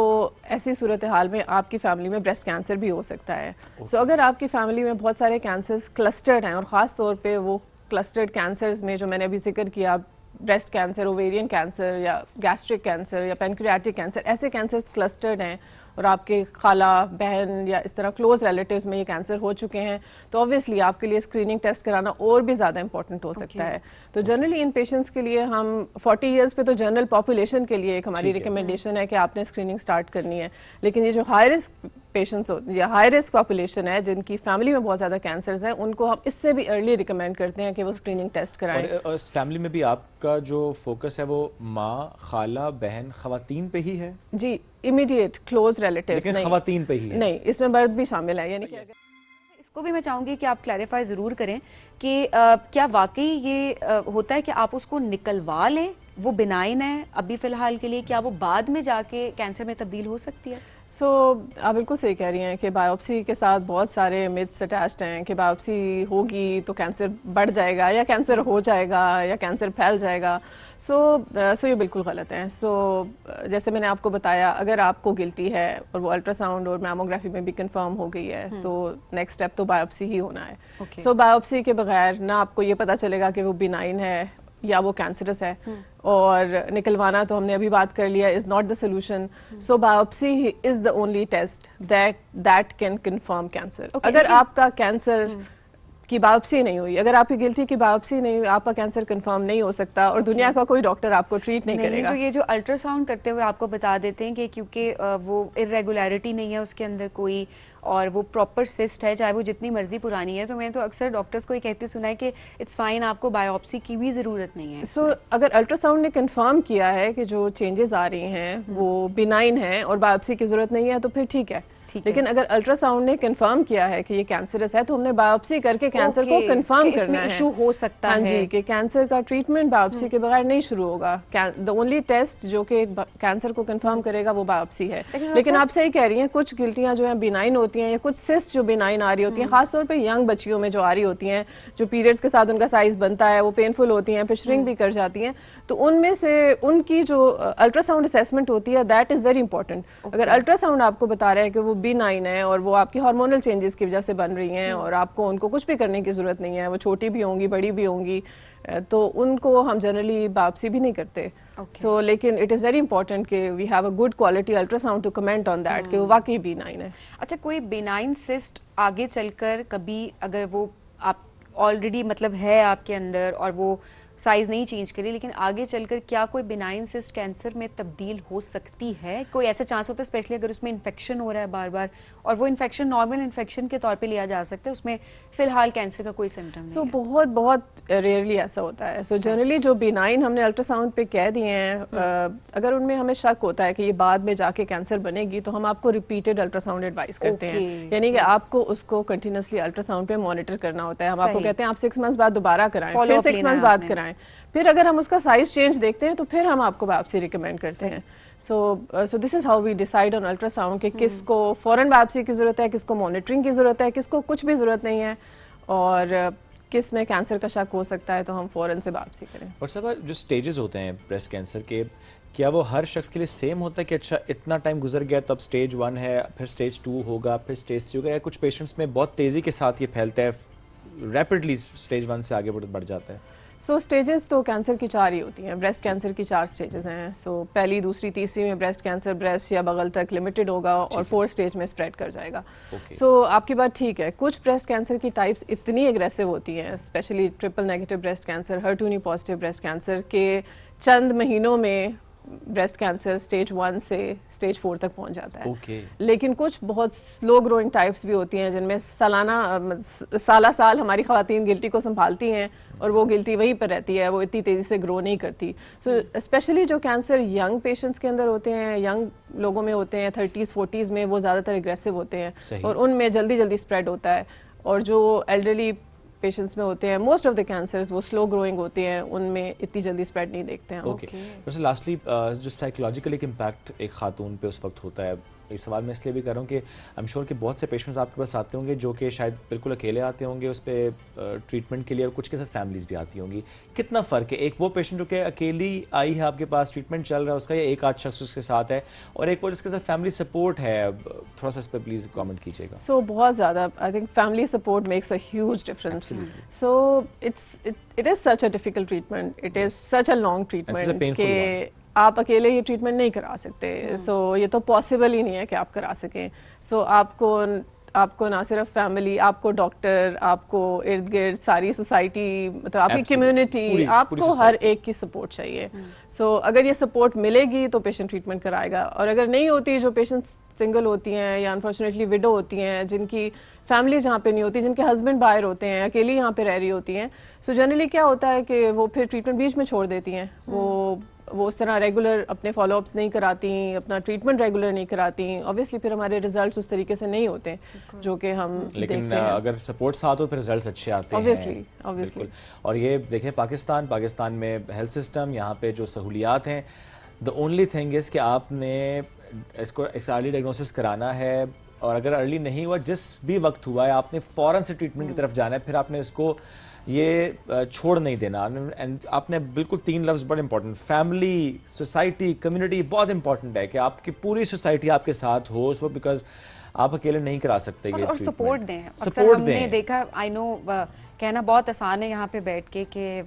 ऐसी सूरत हाल में आपकी फैमिली में ब्रेस्ट कैंसर भी हो सकता है। अगर आपकी फैमिली में बहुत सारे कैंसर्स क्लस्टर्ड हैं, और ख़ास तौर पे वो क्लस्टर्ड कैंसर्स में जो मैंने अभी जिक्र किया, ब्रेस्ट कैंसर, ओवेरियन कैंसर या गैस्ट्रिक कैंसर या पैनक्रियाटिक कैंसर, ऐसे कैंसर्स क्लस्टर्ड हैं और आपके खाला बहन या इस तरह क्लोज रिलेटिव्स में ये कैंसर हो चुके हैं, तो ऑब्वियसली आपके लिए स्क्रीनिंग टेस्ट कराना और भी ज़्यादा इंपॉर्टेंट हो सकता है। तो जनरली इन पेशेंट्स के लिए हम 40 इयर्स पे तो जनरल पॉपुलेशन के लिए एक हमारी रिकमेंडेशन है कि आपने स्क्रीनिंग स्टार्ट करनी है। लेकिन ये जो हाई रिस्क पेशेंट्स या हाई रिस्क पॉपुलेशन है, जिनकी फैमिली में बहुत ज़्यादा कैंसर्स हैं, उनको हम इससे भी अर्ली रिकमेंड करते हैं कि वो स्क्रीनिंग टेस्ट कराएं। और इस फैमिली में भी आपका जो फोकस है वो माँ, खाला, बहन, खवातीन पे ही है? जी, इमीडिएट क्लोज रिलेटिव्स नहीं, खवातीन पे ही है? नहीं, इसमें मर्द भी शामिल है। यानी कि इसको भी मैं चाहूँगी कि आप क्लैरिफाई ज़रूर करें कि क्या वाकई ये होता है कि आप उसको निकलवा लें, वो बिनाइन है अभी फ़िलहाल के लिए, क्या वो बाद में जाके कैंसर में तब्दील हो सकती है? आप बिल्कुल सही कह रही हैं कि बायोप्सी के साथ बहुत सारे मिथ्स अटैच्ड हैं कि बायोप्सी होगी तो कैंसर बढ़ जाएगा या कैंसर हो जाएगा या कैंसर फैल जाएगा। ये बिल्कुल गलत है। जैसे मैंने आपको बताया, अगर आपको गिल्टी है और वो अल्ट्रासाउंड और मैमोग्राफी में भी कंफर्म हो गई है, तो नेक्स्ट स्टेप तो बायोप्सी ही होना है। बायोप्सी के बगैर ना आपको ये पता चलेगा कि वो बिनाइन है या वो कैंसरस है, और निकलवाना तो हमने अभी बात कर लिया is not the solution. Biopsy is the only test that can confirm cancer. अगर आपका कैंसर की बायोप्सी नहीं हुई, अगर आपकी गिल्टी की बायोप्सी नहीं हुई, आपका कैंसर कंफर्म नहीं हो सकता और दुनिया का कोई डॉक्टर आपको ट्रीट नहीं करेगा। तो ये जो अल्ट्रासाउंड करते हुए आपको बता देते हैं कि क्योंकि वो इरेगुलरिटी नहीं है उसके अंदर कोई, और वो प्रॉपर सिस्ट है, चाहे वो जितनी मर्जी पुरानी है, तो मैंने तो अक्सर डॉक्टर्स को ये कहते सुना है कि इट्स फाइन, आपको बायोप्सी की भी ज़रूरत नहीं है। अगर अल्ट्रासाउंड ने कंफर्म किया है कि जो चेंजेस आ रही हैं वो बिनाइन है और बायोप्सी की ज़रूरत नहीं है, तो फिर ठीक है। लेकिन अगर अल्ट्रासाउंड ने कंफर्म किया है कि ये कैंसरस है, तो हमने बायोप्सी करके कैंसर को कंफर्म करना है। इशू हो सकता है। हाँ जी, कि कैंसर का ट्रीटमेंट बायोप्सी के बगैर नहीं शुरू होगा। द ओनली टेस्ट जो कि कैंसर को कंफर्म करेगा वो बायोप्सी है। लेकिन आप सही कह रही हैं, कुछ गिल्टियां जो हैं बिनाइन होती हैं, या कुछ सिस्ट जो बिनाइन आ रही होती हैं, खासतौर पर यंग बच्चियों में जो आ रही होती हैं, जो पीरियड्स के साथ उनका साइज बनता है, वो पेनफुल होती हैं, फिर श्रिंक भी कर जाती हैं, तो उनमें से उनकी जो अल्ट्रासाउंड असेसमेंट होती है, दैट इज़ वेरी इंपॉर्टेंट। अगर अल्ट्रासाउंड आपको बता रहा है कि वो बिनाइन है और वो आपकी हार्मोनल चेंजेस की वजह से बन रही हैं और आपको उनको कुछ भी करने की ज़रूरत नहीं है, वो छोटी भी होंगी, बड़ी भी होंगी, तो उनको हम जनरली बायोप्सी भी नहीं करते। लेकिन इट इज़ वेरी इंपॉर्टेंट कि we have a good quality ultrasound to comment on that कि वो वाकई बिनाइन है। अच्छा, कोई बिनाइन सिस्ट आगे चलकर कभी अगर वो आप ऑलरेडी मतलब है आपके अंदर और वो साइज नहीं चेंज करी, लेकिन आगे चलकर क्या कोई बिनाइन सिस्ट कैंसर में तब्दील हो सकती है? कोई ऐसा चांस होता है, स्पेशली अगर उसमें इन्फेक्शन हो रहा है बार बार, और वो इन्फेक्शन नॉर्मल इन्फेक्शन के तौर पे लिया जा सकता है, उसमें फिलहाल कैंसर का कोई सिम्टम नहीं है? बहुत बहुत रेयरली ऐसा होता है। जनरली जो बिनाइन हमने अल्ट्रासाउंड पे कह दिए हैं, अगर उनमें हमें शक होता है कि ये बाद में जाके कैंसर बनेगी, तो हम आपको रिपीटेड अल्ट्रासाउंड एडवाइस करते हैं। यानी कि आपको उसको कंटिन्यूसली अल्ट्रासाउंड पे मॉनिटर करना होता है। हम आपको कहते हैं आप 6 मंथ्स बाद दोबारा कराएं, फिर 6 मंथ्स बाद कराएं, फिर अगर हम उसका साइज चेंज देखते हैं तो फिर हम आपको बायोप्सी रिकमेंड करते हैं। So this is how we decide on ultrasound कि किसको फौरन बायोप्सी की ज़रूरत है, किसको मॉनिटरिंग की ज़रूरत है, किसको कुछ भी ज़रूरत नहीं है, और किस में कैंसर का शक हो सकता है तो हम फौरन से बायोप्सी करें। और सब जो स्टेजेस होते हैं ब्रेस्ट कैंसर के, क्या वो हर शख्स के लिए सेम होता है कि अच्छा इतना टाइम गुजर गया तो अब स्टेज 1 है, फिर स्टेज 2 होगा, फिर स्टेज 3 होगा, या कुछ पेशेंट्स में बहुत तेज़ी के साथ ये फैलता है, रैपिडली स्टेज 1 से आगे बढ़ जाता है? स्टेजेस तो कैंसर की 4 ही होती हैं। ब्रेस्ट कैंसर की 4 स्टेजेस हैं। पहली, दूसरी, तीसरी में ब्रेस्ट कैंसर ब्रेस्ट या बगल तक लिमिटेड होगा और 4th स्टेज में स्प्रेड कर जाएगा। आपकी बात ठीक है। कुछ ब्रेस्ट कैंसर की टाइप्स इतनी एग्रेसिव होती हैं, specially triple negative breast cancer, HER2 positive breast cancer, के चंद महीनों में ब्रेस्ट कैंसर स्टेज 1 से स्टेज 4 तक पहुंच जाता है। Okay. लेकिन कुछ बहुत स्लो ग्रोइंग टाइप्स भी होती हैं जिनमें साल हमारी ख़वातीन गिल्टी को संभालती हैं और वो गिल्टी वहीं पर रहती है, वो इतनी तेज़ी से ग्रो नहीं करती। सो स्पेशली जो कैंसर यंग पेशेंट्स के अंदर होते हैं, यंग लोगों में होते हैं, 30s 40s में, वो ज़्यादातर एग्रेसिव होते हैं और उनमें जल्दी जल्दी स्प्रेड होता है। और जो एल्डरली पेशेंट्स में होते हैं, मोस्ट ऑफ द कैंसर्स वो स्लो ग्रोइंग होते हैं, उनमें इतनी जल्दी स्प्रेड नहीं देखते हैं। ओके, वैसे लास्टली जो साइकोलॉजिकल एक इम्पैक्ट एक खातून पे उस वक्त होता है, ये सवाल मैं इसलिए भी कर रहा हूँ कि आई एम श्योर कि बहुत से पेशेंट्स आपके पास आते होंगे जो कि शायद बिल्कुल अकेले आते होंगे उस पर ट्रीटमेंट के लिए, और कुछ के साथ फैमिलीज भी आती होंगी। कितना फ़र्क है, एक वो पेशेंट जो कि अकेली आई है आपके पास, ट्रीटमेंट चल रहा है उसका, या एक आध शख्स उसके साथ है, और एक वो जिसके साथ फैमिली सपोर्ट है? थोड़ा सा इस पर प्लीज़ कमेंट कीजिएगा। सो बहुत ज़्यादा, I think family support makes a huge difference. So it is such a difficult treatment, it is such a long treatment कि आप अकेले ये ट्रीटमेंट नहीं करा सकते। सो ये तो पॉसिबल ही नहीं है कि आप करा सकें। सो आपको ना सिर्फ फैमिली, आपको डॉक्टर, आपको इर्द गिर्द सारी सोसाइटी, मतलब आपकी कम्युनिटी, आपको हर एक की सपोर्ट चाहिए। सो अगर ये सपोर्ट मिलेगी तो पेशेंट ट्रीटमेंट कराएगा, और अगर नहीं होती, जो पेशेंट्स सिंगल होती हैं या अनफॉर्चुनेटली विडो होती हैं, जिनकी फैमिली जहाँ पे नहीं होती, जिनके हस्बैंड बाहर होते हैं, अकेली यहाँ पे रह रही होती हैं, सो जनरली क्या होता है कि वो फिर ट्रीटमेंट बीच में छोड़ देती हैं। वो उस तरह रेगुलर अपने फॉलोअप्स नहीं कराती, अपना ट्रीटमेंट रेगुलर नहीं कराती, ऑब्वियसली फिर हमारे रिजल्ट्स उस तरीके से नहीं होते जो कि हम लेकिन देखते हैं। अगर सपोर्ट साथ हो फिर रिजल्ट्स अच्छे आते हैं ऑब्वियसली। और ये देखें पाकिस्तान में हेल्थ सिस्टम, यहाँ पे जो सहूलियात हैं, द ओनली थिंग इज़ कि आपने इसको अर्ली डायग्नोसिस कराना है, और अगर अर्ली नहीं हुआ, जिस भी वक्त हुआ है, आपने फ़ौरन से ट्रीटमेंट की तरफ जाना है। फिर आपने इसको ये छोड़ नहीं देना। एंड आपने बिल्कुल 3 लफ्ज़ बड़े इंपॉर्टेंट, फैमिली, सोसाइटी, कम्युनिटी, बहुत इंपॉर्टेंट है कि आपकी पूरी सोसाइटी आपके साथ हो उस वक्त, बिकॉज आप अकेले नहीं करा सकते। और सपोर्ट दें। अक्सर हमने देखा, आई नो कहना बहुत आसान है यहाँ पे बैठ के कि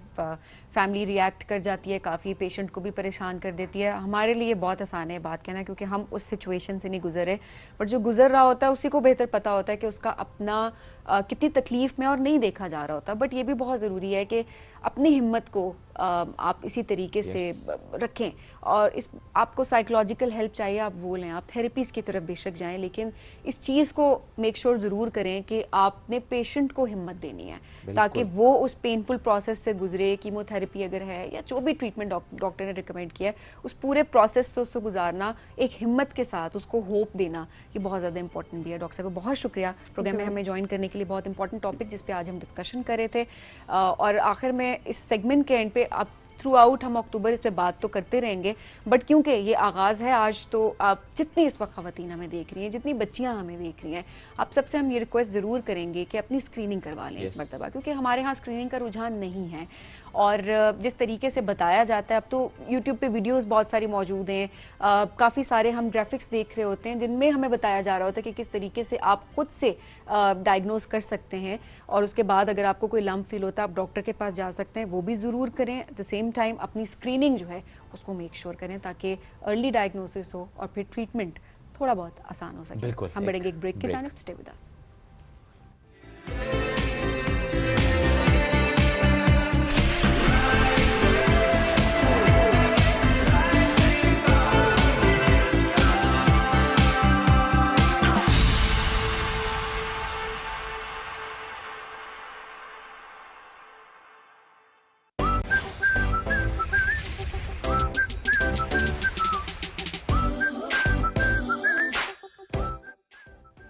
फैमिली रिएक्ट कर जाती है, काफ़ी पेशेंट को भी परेशान कर देती है। हमारे लिए बहुत आसान है बात कहना, क्योंकि हम उस सिचुएशन से नहीं गुजरे, बट जो गुजर रहा होता है उसी को बेहतर पता होता है कि उसका अपना कितनी तकलीफ़ में और नहीं देखा जा रहा होता। बट ये भी बहुत ज़रूरी है कि अपनी हिम्मत को आप इसी तरीके से रखें, और इस आपको साइकोलॉजिकल हेल्प चाहिए, आप वो लें, आप थेरेपीज़ की तरफ बेशक जाएं, लेकिन इस चीज़ को मेक श्योर ज़रूर करें कि आपने पेशेंट को हिम्मत देनी है, ताकि वो उस पेनफुल प्रोसेस से गुजरे। कीमोथेरेपी अगर है या जो भी ट्रीटमेंट डॉक्टर ने रिकमेंड किया है, उस पूरे प्रोसेस से उसको गुजारना एक हिम्मत के साथ, उसको होप देना, ये बहुत ज़्यादा इंपॉर्टेंट भी है। डॉक्टर साहब बहुत शुक्रिया प्रोग्राम में हमें ज्वाइन करने के लिए। बहुत इंपॉर्टेंट टॉपिक जिस पे आज हम डिस्कशन कर रहे थे, और आखिर में इस सेगमेंट के एंड पे आप थ्रू आउट हम अक्टूबर इस पे बात तो करते रहेंगे, बट क्योंकि ये आगाज़ है आज, तो आप जितनी इस वक्त ख़वातीन हमें देख रही हैं, जितनी बच्चियां हमें देख रही हैं, आप सबसे हम ये रिक्वेस्ट ज़रूर करेंगे कि अपनी स्क्रीनिंग करवा लें इस मरतबा, क्योंकि हमारे यहाँ स्क्रीनिंग का रुझान नहीं है। और जिस तरीके से बताया जाता है, अब तो यूट्यूब पे वीडियोस बहुत सारी मौजूद हैं, काफ़ी सारे हम ग्राफिक्स देख रहे होते हैं जिनमें हमें बताया जा रहा होता है कि किस तरीके से आप खुद से डायग्नोस कर सकते हैं, और उसके बाद अगर आपको कोई लम्प फील होता है आप डॉक्टर के पास जा सकते हैं, वो भी ज़रूर करें। एट द सेम टाइम अपनी स्क्रीनिंग जो है उसको मेक श्योर करें, ताकि अर्ली डायग्नोसिस हो और फिर ट्रीटमेंट थोड़ा बहुत आसान हो सके। हम बढ़ेंगे एक ब्रेक की जानिब, स्टे विद अस।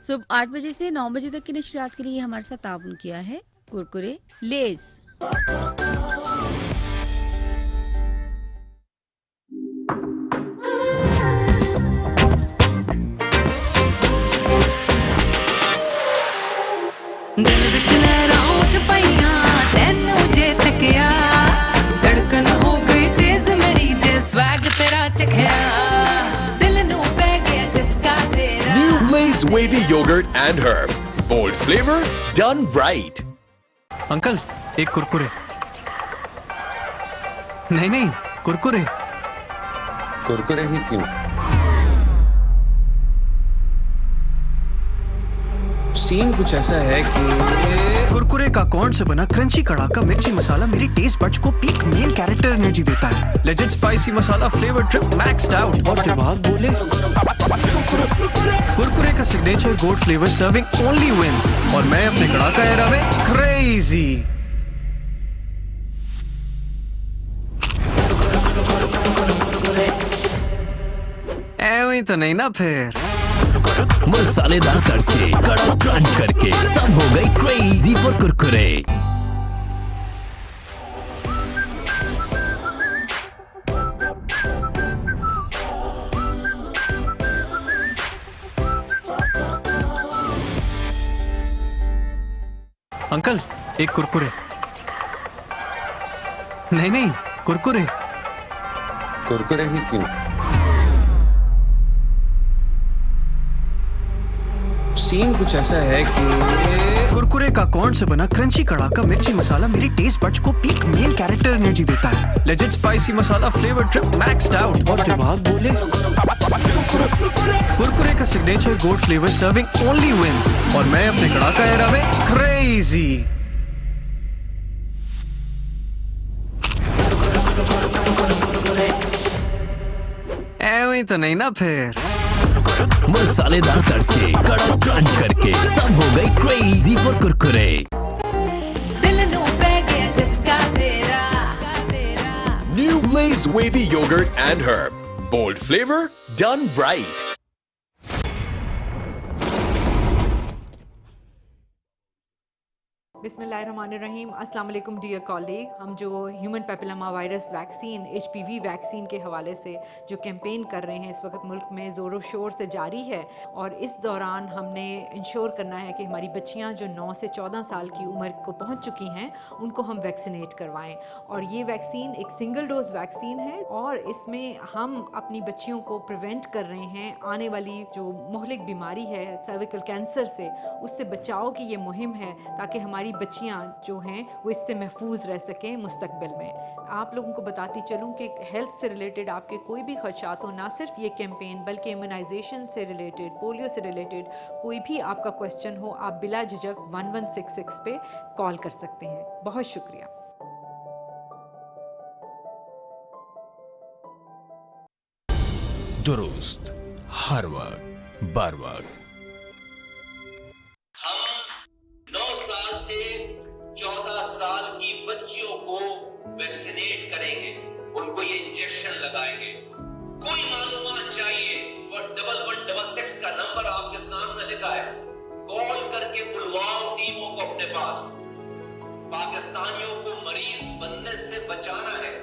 सुबह 8 बजे से 9 बजे तक की नशरियात के लिए हमारे साथ ताउन किया है कुरकुरे लेस। दिल विच लहरां उठ पईयां तैनू जे तकिया, धड़कन हो गई तेज मेरी जे स्वैग तेरा चखिया, दिल नू पै गया जिसका तेरा। Lay's wavy yogurt and herb, bold flavor done right. Uncle एक कुरकुरे। नहीं कुरकुरे। कुरकुरे ही क्यों? सीन कुछ ऐसा है कि कुरकुरे का कॉर्न से बना क्रंची कड़ाका मिर्ची मसाला मेरी टेस्ट बड्स को पीक मेन कैरेक्टर एनर्जी देता है। Legend spicy masala flavour trip maxed out और दिमाग बोले कुरकुरे का signature gold flavour serving only wins और मैं अपने कड़ाका एरा में क्रेजी। ऐਵੇਂ तो नहीं ना फिर मसालेदार तड़के कड़क क्रंच करके सब हो गई क्रेजी फॉर कुरकुरे। अंकल एक कुरकुरे। नहीं कुरकुरे। कुरकुरे ही क्यों? सीन कुछ ऐसा है कि कुरकुरे का कॉर्न से बना क्रंची कड़ाका मिर्ची मसाला मेरी टेस्ट बड्स को पीक मेन कैरेक्टर एनर्जी देता है। Legend spicy masala flavour trip maxed out और दिमाग बोले कुरकुरे का signature gold flavour serving only wins और मैं अपने कड़ाका एरा में क्रेजी। ऐਵੇਂ तो नहीं ना फिर मसालेदार तड़के कड़क क्रंच करके सब हो गई crazy for Kurkure. New Lay's Wavy Yogurt and Herb. Bold flavor, done right. बिस्मिल्लाहिर्रहमानिर्रहीम। अस्सलाम वालेकुम डियर कॉलीग। हम जो human papilloma virus vaccine HPV vaccine के हवाले से जो कैंपेन कर रहे हैं इस वक्त मुल्क में ज़ोरों शोर से जारी है और इस दौरान हमने इंश्योर करना है कि हमारी बच्चियां जो 9 से 14 साल की उम्र को पहुंच चुकी हैं उनको हम वैक्सीनेट करवाएं। और ये वैक्सीन एक सिंगल डोज वैक्सीन है और इसमें हम अपनी बच्चियों को प्रिवेंट कर रहे हैं आने वाली जो मुहलिक बीमारी है सर्विकल कैंसर से, उससे बचाव की ये मुहिम है ताकि हमारी बच्चियां जो हैं वो इससे महफूज रह सकें मुस्तकबिल में। आप लोगों को बताती चलूं कि हेल्थ से रिलेटेड आपके कोई भी खदशात हो, ना सिर्फ ये कैंपेन बल्कि इम्यूनाइजेशन से रिलेटेड, पोलियो से रिलेटेड कोई भी आपका क्वेश्चन हो, आप बिला झिझक 1166 पे कॉल कर सकते हैं। बहुत शुक्रिया। दुरुस्त हर वक्त बर वक्त। 9 साल से 14 साल की बच्चियों को वैक्सीनेट करेंगे, उनको ये इंजेक्शन लगाएंगे। कोई मालूमात चाहिए और 1166 का नंबर आपके सामने लिखा है, कॉल करके बुलवाओ टीमों को अपने पास। पाकिस्तानियों को मरीज बनने से बचाना है।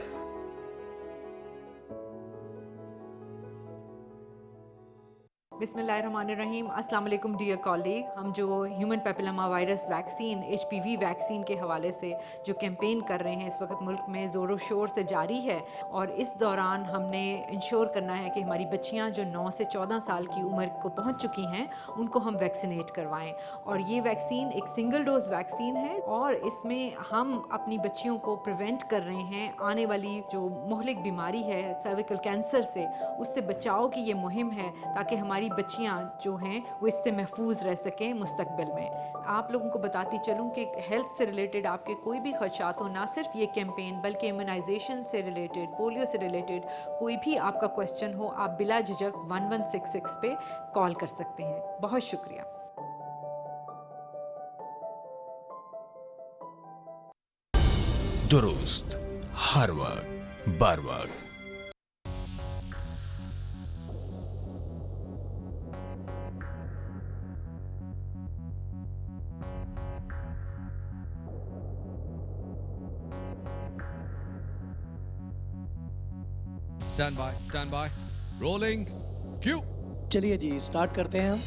बिस्मिल्लाहिर्रहमानिर्रहीम। अस्सलाम वालेकुम डियर कॉलीग। हम जो human papilloma virus vaccine HPV vaccine के हवाले से जो कैंपेन कर रहे हैं इस वक्त मुल्क में ज़ोरों शोर से जारी है और इस दौरान हमने इंश्योर करना है कि हमारी बच्चियां जो 9 से 14 साल की उम्र को पहुंच चुकी हैं उनको हम वैक्सीनेट करवाएं। और ये वैक्सीन एक सिंगल डोज वैक्सीन है और इसमें हम अपनी बच्चियों को प्रिवेंट कर रहे हैं आने वाली जो मुहलिक बीमारी है सर्विकल कैंसर से, उससे बचाव की ये मुहिम है ताकि हमारी बच्चियां जो हैं वो इससे महफूज रह सकें मुस्तकबिल में। आप लोगों को बताती चलूं कि हेल्थ से रिलेटेड आपके कोई भी खदशात हो, ना सिर्फ ये कैंपेन बल्कि इम्यूनाइजेशन से रिलेटेड, पोलियो से रिलेटेड कोई भी आपका क्वेश्चन हो, आप बिला झिझक 1166 पे कॉल कर सकते हैं। बहुत शुक्रिया। दुरुस्त हर वक्त बर वक्त। Stand by. Rolling. Cue. चलिए जी स्टार्ट करते हैं हम।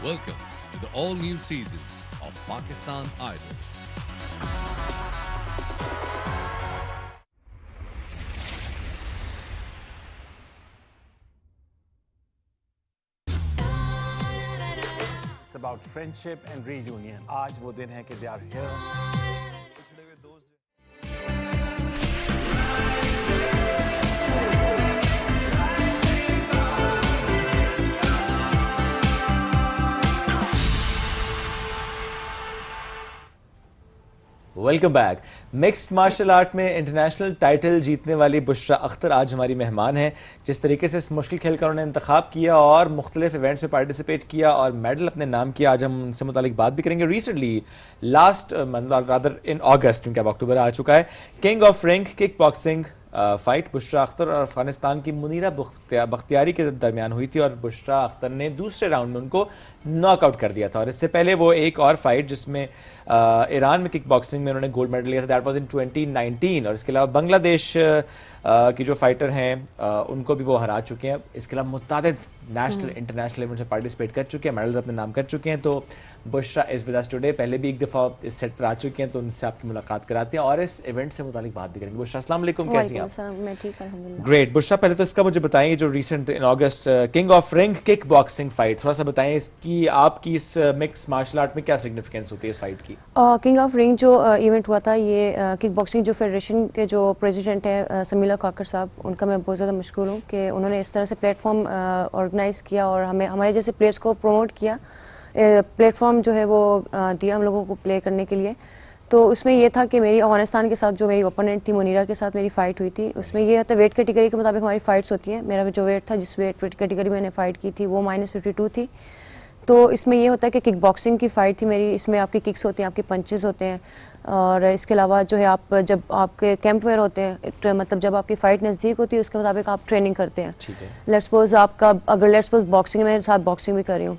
Welcome to the all-new season of Pakistan Idol. It's about friendship and reunion. आज वो दिन है कि they are here. Welcome back. Mixed martial art में इंटरनेशनल टाइटल जीतने वाली बुशरा अख्तर आज हमारी मेहमान हैं। जिस तरीके से इस मुश्किल खेल का उन्होंने इंतखाब किया और मुख्तलिफ इवेंट्स में पार्टिसिपेट किया और मेडल अपने नाम किया, आज हम उनसे मुतालिक बात भी करेंगे। रिसेंटली लास्ट रादर इन अगस्त, क्योंकि अब अक्टूबर आ चुका है, king of ring kick boxing fight Bushra Akhtar और अफगानिस्तान की मुनीरा बख्तियारी के दरमियान हुई थी और बुशरा अख्तर ने दूसरे राउंड में उनको नॉकआउट कर दिया था। और इससे पहले वो एक और फाइट जिसमें ईरान में किक बॉक्सिंग में उन्होंने गोल्ड मेडल लिया था, दैट वाज इन 2019। और इसके अलावा बांग्लादेश की जो फाइटर हैं उनको भी वो हरा चुके हैं। इसके अलावा मुतादिद नेशनल इंटरनेशनल लेवल से पार्टिसिपेट कर चुके हैं, मेडल्स अपने नाम कर चुके हैं। तो Bushra is with us today, पहले भी एक दफ़ा इस सेट पर आ चुके हैं, तो उनसे आपकी मुलाकात कराते हैं और इस इवेंट से मुतालिक बात भी करेंगे। बुशरा अस्सलाम वालेकुम, कैसी हैं आप? मैं ठीक हूं अल्हम्दुलिल्लाह। ग्रेट। बुशरा पहले तो इसका मुझे बताएं, जो recent in August king of ring kick boxing fight, थोड़ा सा बताएं इसकी आपकी इस मिक्स मार्शल आर्ट में क्या सिग्निफिकेंस होती है इस फाइट की? किंग ऑफ रिंग जो इवेंट हुआ था, ये किक बॉक्सिंग जो फेडरेशन के जो प्रेसिडेंट हैं समीला काकर साहब, उनका मैं बहुत ज़्यादा मशकूर हूँ कि उन्होंने इस तरह से प्लेटफॉर्म ऑर्गेनाइज़ किया और हमें हमारे जैसे प्लेयर्स को प्रमोट किया, प्लेटफॉर्म जो है वो दिया हम लोगों को प्ले करने के लिए। तो उसमें ये था कि मेरी अफगानिस्तान के साथ जो मेरी ओपोनेंट थी मुनीरा के साथ मेरी फ़ाइट हुई थी। उसमें ये होता है वेट कैटेगरी के मुताबिक हमारी फ़ाइट्स होती हैं। मेरा जो वेट था, जिस वेट कैटेगरी में मैंने फ़ाइट की थी वो -52 थी। तो इसमें ये होता है कि किक बॉक्सिंग की फ़ाइट थी मेरी, इसमें आपकी किक्स होते हैं, आपके पंचेस होते हैं और इसके अलावा जो है आप जब आपके कैंप वेयर होते हैं, मतलब जब आपकी फ़ाइट नज़दीक होती है उसके मुताबिक आप ट्रेनिंग करते हैं। लेट्स सपोज आपका अगर लेट्स सपोज बॉक्सिंग में साथ बॉक्सिंग भी कर रही हूँ,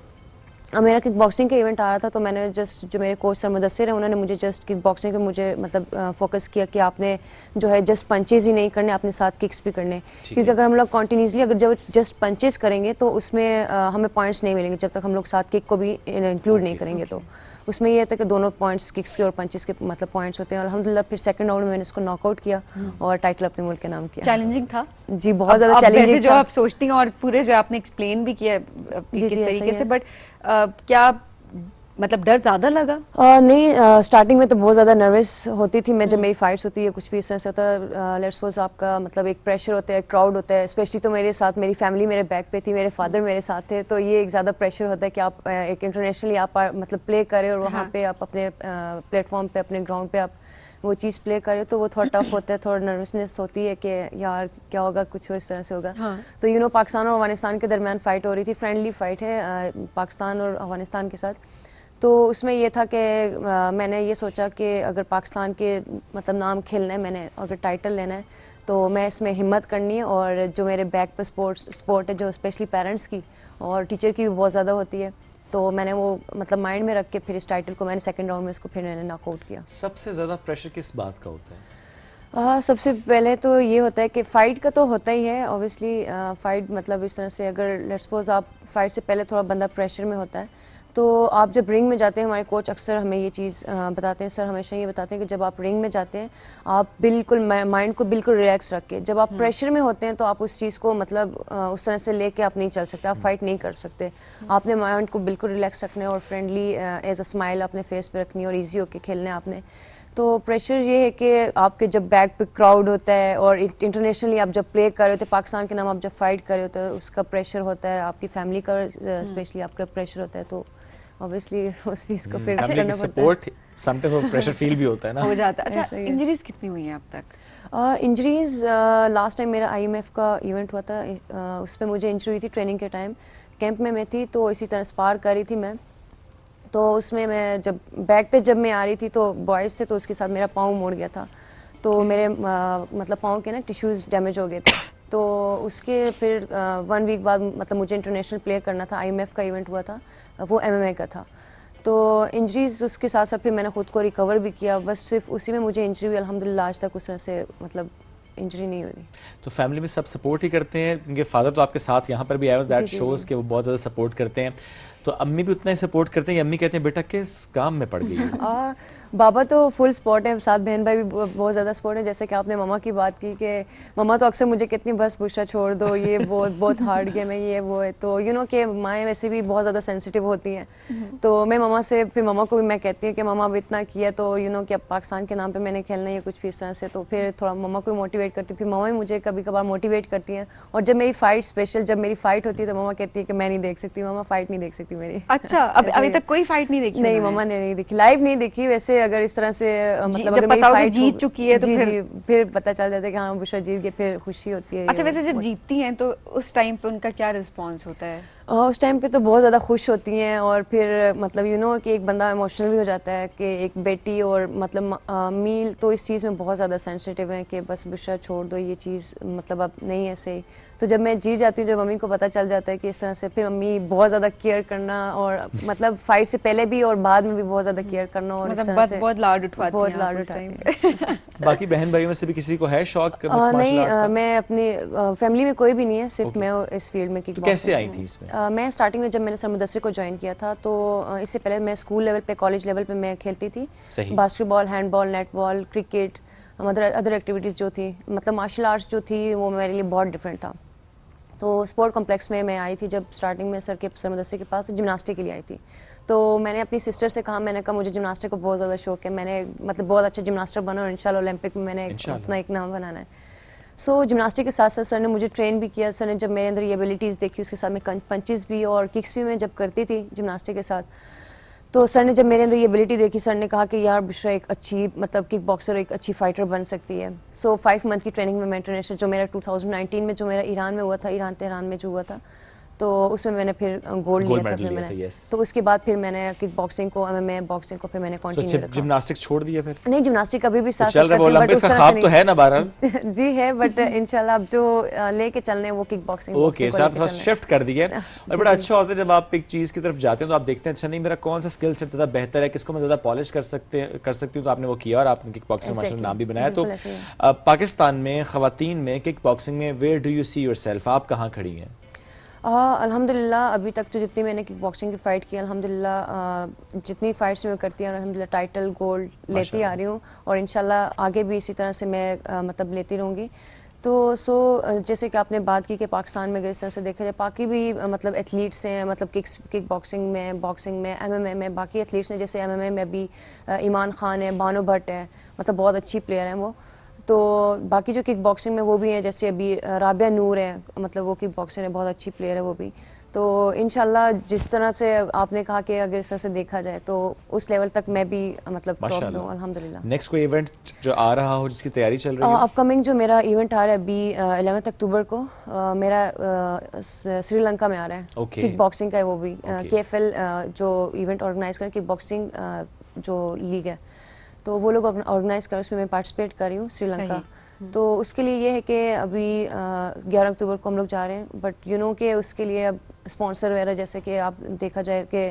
अब मेरा किक बॉक्सिंग का इवेंट आ रहा था, तो मैंने जस्ट जो मेरे कोच सर मुदस्सिर हैं उन्होंने मुझे जस्ट किक बॉक्सिंग पे मुझे मतलब फोकस किया कि आपने जो है जस्ट पंचेज ही नहीं करने, आपने साथ किक्स भी करने, क्योंकि अगर हम लोग कॉन्टीन्यूसली अगर जब जस्ट पंचेज करेंगे तो उसमें हमें पॉइंट्स नहीं मिलेंगे जब तक हम लोग साथ किक को भी इंक्लूड नहीं करेंगे। तो उसमें ये था कि दोनों पॉइंट्स किक्स के और पंचेस के मतलब पॉइंट्स होते हैं। अल्हम्दुलिल्लाह फिर सेकंड राउंड में मैंने इसको नॉकआउट किया और टाइटल अपने मुल्क के नाम किया। चैलेंजिंग था जी, बहुत ज़्यादा चैलेंजिंग जो आप सोचती हैं और पूरे जो आपने एक्सप्लेन भी किया किस तरीके से, बट क्या मतलब डर ज़्यादा लगा? नहीं, स्टार्टिंग में तो बहुत ज़्यादा नर्वस होती थी मैं जब मेरी फाइट्स होती है, कुछ भी इस तरह से होता है। लेट्स सपोज आपका मतलब एक प्रेशर होता है, क्राउड होता है, स्पेशली तो मेरे साथ मेरी फैमिली मेरे बैक पे थी, मेरे फादर मेरे साथ थे, तो ये एक ज़्यादा प्रेशर होता है कि आप एक इंटरनेशनली आप मतलब प्ले करें और वहाँ पे आप अपने प्लेटफॉर्म पे अपने ग्राउंड पे आप वो चीज़ प्ले करें, तो वो थोड़ा टफ होता है, थोड़ा नर्वसनेस होती है कि यार क्या होगा, कुछ इस तरह से होगा। तो यू नो पाकिस्तान और अफगानिस्तान के दरमियान फ़ाइट हो रही थी, फ्रेंडली फ़ाइट है पाकिस्तान और अफगानिस्तान के साथ। तो उसमें ये था कि मैंने ये सोचा कि अगर पाकिस्तान के मतलब नाम खेलना है, मैंने अगर टाइटल लेना है तो मैं इसमें हिम्मत करनी है। और जो मेरे बैक पे स्पोर्ट है जो स्पेशली पेरेंट्स की और टीचर की भी बहुत ज़्यादा होती है, तो मैंने वो मतलब माइंड में रख के फिर इस टाइटल को मैंने सेकंड राउंड में इसको फिर मैंने नॉकआउट किया। सबसे ज़्यादा प्रेशर किस बात का होता है? सबसे पहले तो ये होता है कि फ़ाइट का तो होता ही है ऑब्वियसली। फ़ाइट मतलब इस तरह से अगर लेट्स सपोज आप फाइट से पहले थोड़ा बंदा प्रेशर में होता है, तो आप जब रिंग में जाते हैं, हमारे कोच अक्सर हमें ये चीज़ बताते हैं, सर हमेशा ये बताते हैं कि जब आप रिंग में जाते हैं आप बिल्कुल माइंड को बिल्कुल रिलैक्स रख के, जब आप प्रेशर में होते हैं तो आप उस चीज़ को मतलब उस तरह से लेके आप नहीं चल सकते, आप फाइट नहीं कर सकते। आपने माइंड को बिल्कुल रिलैक्स रखना है और फ्रेंडली एज अ स्माइल अपने फेस पे रखनी है और ईजी होके खेलना है आपने। तो प्रेशर ये है कि आपके जब बैक पे क्राउड होता है और इंटरनेशनली आप जब प्ले कर रहे होते हैं, पाकिस्तान के नाम आप जब फाइट कर रहे होते हैं, उसका प्रेशर होता है, आपकी फैमिली का स्पेशली आपका प्रेशर होता है, तो ऑब्वियसली उस चीज़ को फिर करना पड़ता है। सपोर्ट समटाइम्स प्रेशर फील भी होता है ना, हो जाता है। अच्छा, इंजरीज कितनी हुई हैं अब तक? इंजरीज लास्ट टाइम मेरा IMF का इवेंट हुआ था, उस पर मुझे इंजरी हुई थी ट्रेनिंग के टाइम, कैंप में मैं थी, तो इसी तरह स्पार कर रही थी मैं, तो उसमें मैं जब बैक पे जब मैं आ रही थी तो बॉयज़ थे, तो उसके साथ मेरा पाँव मुड़ गया था, तो मेरे मतलब पाँव के ना टिश्यूज़ डैमेज हो गए थे। तो उसके फिर 1 वीक बाद मतलब मुझे इंटरनेशनल प्ले करना था, IMF का इवेंट हुआ था, वो MMA का था, तो इंजरीज़ उसके साथ साथ फिर मैंने ख़ुद को रिकवर भी किया, बस सिर्फ उसी में मुझे इंजरी हुई। अल्हम्दुलिल्लाह आज तक उस तरह से मतलब इंजरी नहीं हुई। तो फैमिली में सब सपोर्ट ही करते हैं, क्योंकि फादर तो आपके साथ यहाँ पर भी आए, दैट शोज़ कि वो बहुत ज़्यादा सपोर्ट करते हैं, तो अम्मी भी उतना ही सपोर्ट करते हैं? अम्मी कहते हैं बेटा किस काम में पड़ गई है? बाबा तो फुल सपोर्ट है, साथ बहन भाई भी बहुत ज़्यादा सपोर्ट है। जैसे कि आपने ममा की बात की कि ममा तो अक्सर मुझे कितनी बस बुशरा छोड़ दो, ये बहुत हार्ड गेम है, ये वो है, तो यू नो कि माएँ वैसे भी बहुत ज़्यादा सेंसिटिव होती हैं, तो मैं ममा से फिर ममा को भी मैं कहती हूँ कि ममा अब इतना किया तो यू नो कि अब पाकिस्तान के नाम पर मैंने खेलना है कुछ भी इस तरह से, तो फिर थोड़ा ममा को मोटिवेट करती हूँ, फिर ममा भी मुझे कभी कभार मोटिवेट करती हैं। और जब मेरी फ़ाइट स्पेशल जब मेरी फ़ाइट होती है तो ममा कहती है कि मैं नहीं देख सकती, ममा फ़ाइट नहीं देख सकती, थी मेरी। अच्छा, अभी तक कोई फाइट नहीं देखी? नहीं, मम्मा ने नहीं देखी, लाइव नहीं देखी। वैसे अगर इस तरह से मतलब जब पता हो कि जीत चुकी है तो फिर पता चल जाता है कि हाँ बुशरा जीत गई, फिर खुशी होती है। अच्छा, वैसे जब जीतती हैं तो उस टाइम पे उनका क्या रिस्पॉन्स होता है? उस टाइम पे तो बहुत ज़्यादा खुश होती हैं और फिर मतलब कि एक बंदा इमोशनल भी हो जाता है कि एक बेटी और मतलब मील तो इस चीज़ में बहुत ज़्यादा सेंसिटिव है कि बस बुशरा छोड़ दो ये चीज़, मतलब अब नहीं है सही। तो जब मैं जीत जाती हूँ, जब मम्मी को पता चल जाता है कि इस तरह से, फिर मम्मी बहुत ज़्यादा केयर करना और मतलब फाइट से पहले भी और बाद में भी बहुत ज़्यादा केयर करना और मतलब बहुत लाड उठवाती हैं, बहुत लाड उठाती। बाकी बहन भाई में से भी किसी को है शौक? नहीं, मैं अपनी फैमिली में कोई भी नहीं है, सिर्फ मैं इस फील्ड में किक बॉक्सिंग। कैसे आई थी इसमें? मैं स्टार्टिंग में जब मैंने सर मुदस्सिर को ज्वाइन किया था तो इससे पहले मैं स्कूल लेवल पे, कॉलेज लेवल पे मैं खेलती थी। Basketball, handball, netball, cricket, other activities जो थी, मतलब मार्शल आर्ट्स जो थी वो मेरे लिए बहुत डिफरेंट था। तो स्पोर्ट कॉम्प्लेक्स में मैं आई थी जब स्टार्टिंग में सर मुदस्सिर के पास जिम्नास्टिक के लिए आई थी। तो मैंने अपनी सिस्टर से कहा, मैंने कहा मुझे जिम्नास्टिक को बहुत ज़्यादा शौक है, मैंने मतलब बहुत अच्छा जिम्नास्टर बना और इंशाल्लाह ओलंपिक में मैंने अपना एक नाम बनाना है। सो जिम्नास्टिक के साथ साथ सर ने मुझे ट्रेन भी किया। सर ने जब मेरे अंदर ये एबिलिटीज़ देखी, उसके साथ मैं पंचेस भी और किक्स भी मैं जब करती थी जिम्नास्टिक के साथ, तो सर ने जब मेरे अंदर ये एबिलिटी देखी, सर ने कहा कि यार बुशरा एक अच्छी मतलब किक बॉक्सर, एक अच्छी फाइटर बन सकती है। सो 5 मंथ की ट्रेनिंग में मैं इंटरनेशनल जो मेरा 2019 में जो मेरा ईरान में हुआ था, ईरान तेहरान में जो हुआ था, तो उसमें मैंने फिर गोल्ड लिया था। फिर मैंने तो उसके बाद फिर मैंने किक बॉक्सिंग को, MMA बॉक्सिंग को फिर मैंने कंटिन्यू रखा। जिम्नास्टिक छोड़ दिया फिर? नहीं, जिम्नास्टिक अभी भी साथ चल रहा है, ओलंपिक्स का ख्वाब तो है ना बहरहाल। जी है, बट इंशाल्लाह अब जो लेके चलने वो किक बॉक्सिंग। ओके, सर आप थोड़ा शिफ्ट कर दिए और बड़ा अच्छा होता है जब आप एक चीज की तरफ जाते हैं तो आप देखते हैं अच्छा नहीं मेरा कौन सा स्किल सेट ज्यादा बेहतर है, किसको मैं ज्यादा पॉलिश कर सकती हूँ, तो आपने वो किया और आपने किक बॉक्सिंग मास्टर नाम भी बनाया। तो पाकिस्तान में खवातीन में किक बॉक्सिंग में where do you see yourself, आप कहाँ खड़ी हैं? अल्हम्दुलिल्लाह अभी तक तो जितनी मैंने किक बॉक्सिंग की फ़ाइट की, अल्हम्दुलिल्लाह जितनी फ़ाइट्स मैं करती हूँ अल्हम्दुलिल्लाह टाइटल गोल्ड लेती आ रही हूँ और इंशाल्लाह आगे भी इसी तरह से मैं मतलब लेती रहूँगी। तो जैसे कि आपने बात की कि पाकिस्तान में अगर इस तरह से देखा जाए, बाकी भी मतलब एथलीट्स हैं, मतलब किक बॉक्सिंग में, बॉक्सिंग में, MMA में बाकी एथलीट्स हैं। जैसे MMA में भी ईमान खान है, बानो भट्ट है, मतलब बहुत अच्छी प्लेयर हैं वो। तो बाकी जो किक बॉक्सिंग में वो भी हैं, जैसे अभी राबिया नूर है, मतलब वो किक बॉक्सर है, बहुत अच्छी प्लेयर है वो भी। तो इंशाल्लाह जिस तरह से आपने कहा कि अगर इस तरह से देखा जाए तो उस लेवल तक मैं भी मतलब टॉप में हूं अल्हम्दुलिल्लाह। नेक्स्ट कोई इवेंट जो आ रहा हो जिसकी तैयारी चल रही है? अपकमिंग जो मेरा इवेंट आ रहा है अभी 11 अक्टूबर को, मेरा श्रीलंका में आ रहा है। किक बॉक्सिंग का है वो भी। KFL जो इवेंट ऑर्गेनाइज कर किक बॉक्सिंग जो लीग है, तो वो लोग ऑर्गेनाइज कर, उसमें मैं पार्टिसिपेट कर रही हूँ श्रीलंका। तो उसके लिए ये है कि अभी 11 अक्टूबर को हम लोग जा रहे हैं, बट यू नो कि उसके लिए अब स्पॉन्सर वगैरह, जैसे कि आप देखा जाए कि